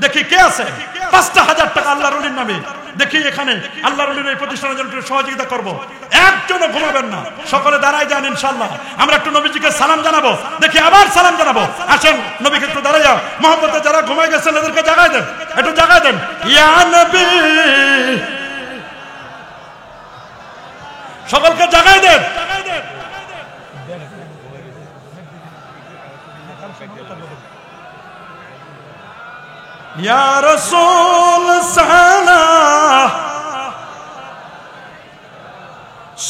দেখি কে আছে 5,000 টাকা আল্লাহর ওলির নামে। দেখি এখানে আল্লাহর ওলির এই প্রতিষ্ঠানের জন্য সহযোগিতা করব। একজনও ঘুমাবেন না, সকলে দাঁড়ায় যান ইনশাআল্লাহ। আমরা একটু নবীজিকে সালাম জানাবো। দেখি আবার সালাম জানাবো। আসেন নবীকে একটু দাঁড়ায় যাও। মোহাম্মদে যারা ঘুমায় গেছেন এদেরকে জাগায় দেন, একটু জাগায় দেন। ইয়া নবী, সকলকে জাগায় দেন। ইয়া রাসূল সালাম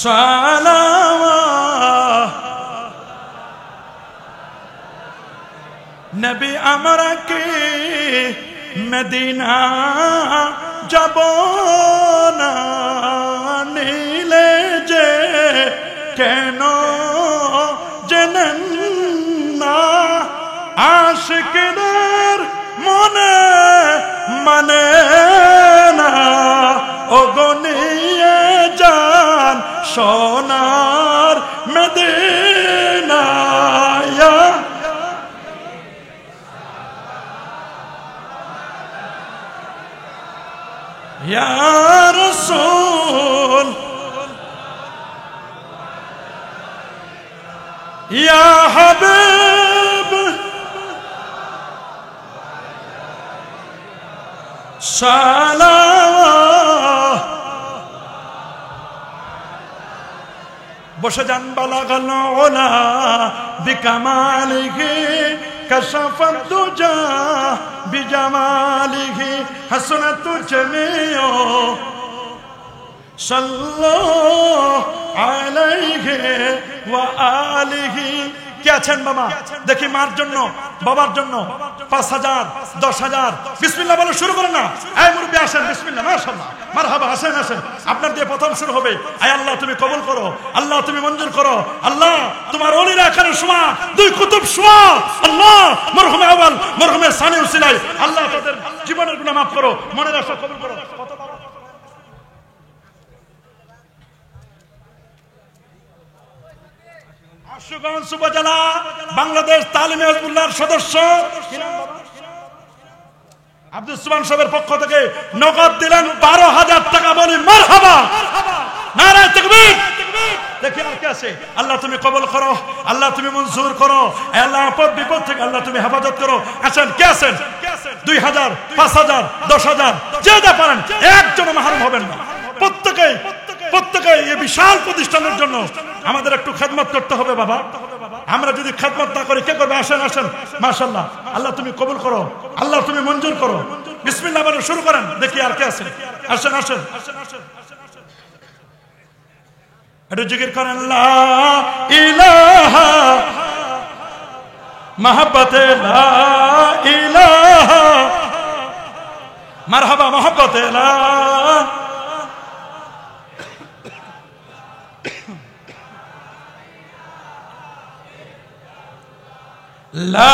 সালাম, নবী আমরা কি মদিনা যাব না, নিলে যে কেন জেনেন না, আশিকদের মনে মানে না, ওগো নিয়ে যান সোনার মদিনা। ইয়া রাসূল ইয়া হাবিব সালাম। বসে যান। বালাগাল উলা বিকামালিহি কাশাফাত দুজা বিজামালিহি হাসনাতু জামিউ সাল্লাল্লাহু আলাইহি ওয়া আলিহি। কে আছেন বাবা? দেখি মার জন্য, বাবার জন্য 5,000, 10,000। বিসমিল্লাহ বলে শুরু করেন না। এই মুরব্বি আসেন, বিসমিল্লাহ, মাশাআল্লাহ, মারহাবা, আসেন আসেন। আপনার দিয়ে প্রথম শুরু হবে। আয় আল্লাহ তুমি কবুল করো, আল্লাহ তুমি মঞ্জুর করো। আল্লাহ তোমার ওলিরা এখানে শোয়া, দুই কুতুব শোয়া। আল্লাহ মরহুমে আউয়াল, মরহুমে সানি উসিলাই আল্লাহ তাদের জীবনের গুনাহ মাফ করো, মনের আশা কবুল করো। আশুগঞ্জ উপজেলা বাংলাদেশ তালিমে হিজবুল্লাহর সদস্য আব্দুল সুবহান সাহেবের পক্ষ থেকে নগদ দিলেন 12,000 টাকা। বলি মারহাবা, নারায়ে তাকবীর। দেখি আর কে আছে। আল্লাহ তুমি কবুল করো, আল্লাহ তুমি মঞ্জুর করো। আল্লাহ আপদ বিপদ থেকে আল্লাহ তুমি হেফাজত করো। আছেন কে আছেন? 2,000, 5,000, 10,000, যে যা পারেন, একজন মাহরুম হবেন না। প্রত্যেকে এই বিশাল প্রতিষ্ঠানের জন্য আমাদের একটু খেদমত করতে হবে বাবা। আমরা যদি খেদমত না করি কে করবে? আসেন আসেন, মাশাআল্লাহ। আল্লাহ তুমি কবুল করো, আল্লাহ তুমি মঞ্জুর করো। বিসমিল্লাহ বলে শুরু করেন। দেখি আর কে আছে। আসেন আসেন, একটু জিকির করেন। লা ইলাহা মহব্বতে লা ইলাহা, মারহাবা মহব্বতে লা লা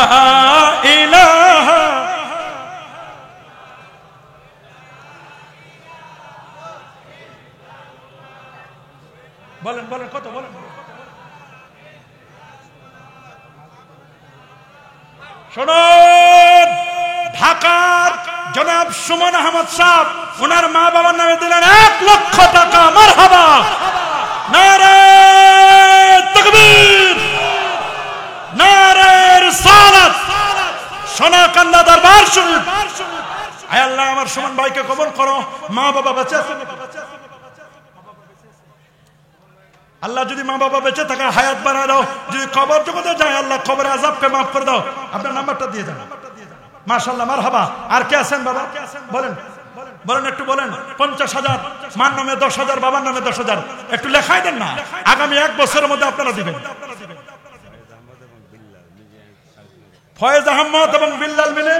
ইলাহা। বলেন বলেন কত বলেন। শুনুন, ঢাকার জনাব সুমন আহমদ সাহেব ওনার মা বাবার নামে দিলেন 1 লক্ষ টাকা। মারহাবা, নারায়ে তাকবীর, নারায়ে রিসালাত, সোনাকান্দা দরবার শরীফ। আয় আল্লাহ আমার সুমন ভাইকে কবুল করো। মা বাবা বেঁচে আছেন? আল্লাহ যদি মা বাবা বেঁচে থাকে হায়াত বাড়ায় দাও। যদি কবর জগতে যায় আল্লাহ কবরের আযাবকে মাফ করে দাও। আপনার নাম্বারটা দিয়ে যান। মাশাআল্লাহ, মারহাবা। আর কে আছেন বাবা? বলেন বলেন, একটু বলেন। 50,000, মার নামে 10,000, বাবার নামে 10,000, একটু লেখাই দেন না, আগামী 1 বছরের মধ্যে আপনারা দিবেন। ফয়েজ আহমদ এবং বিল্লাল মিলে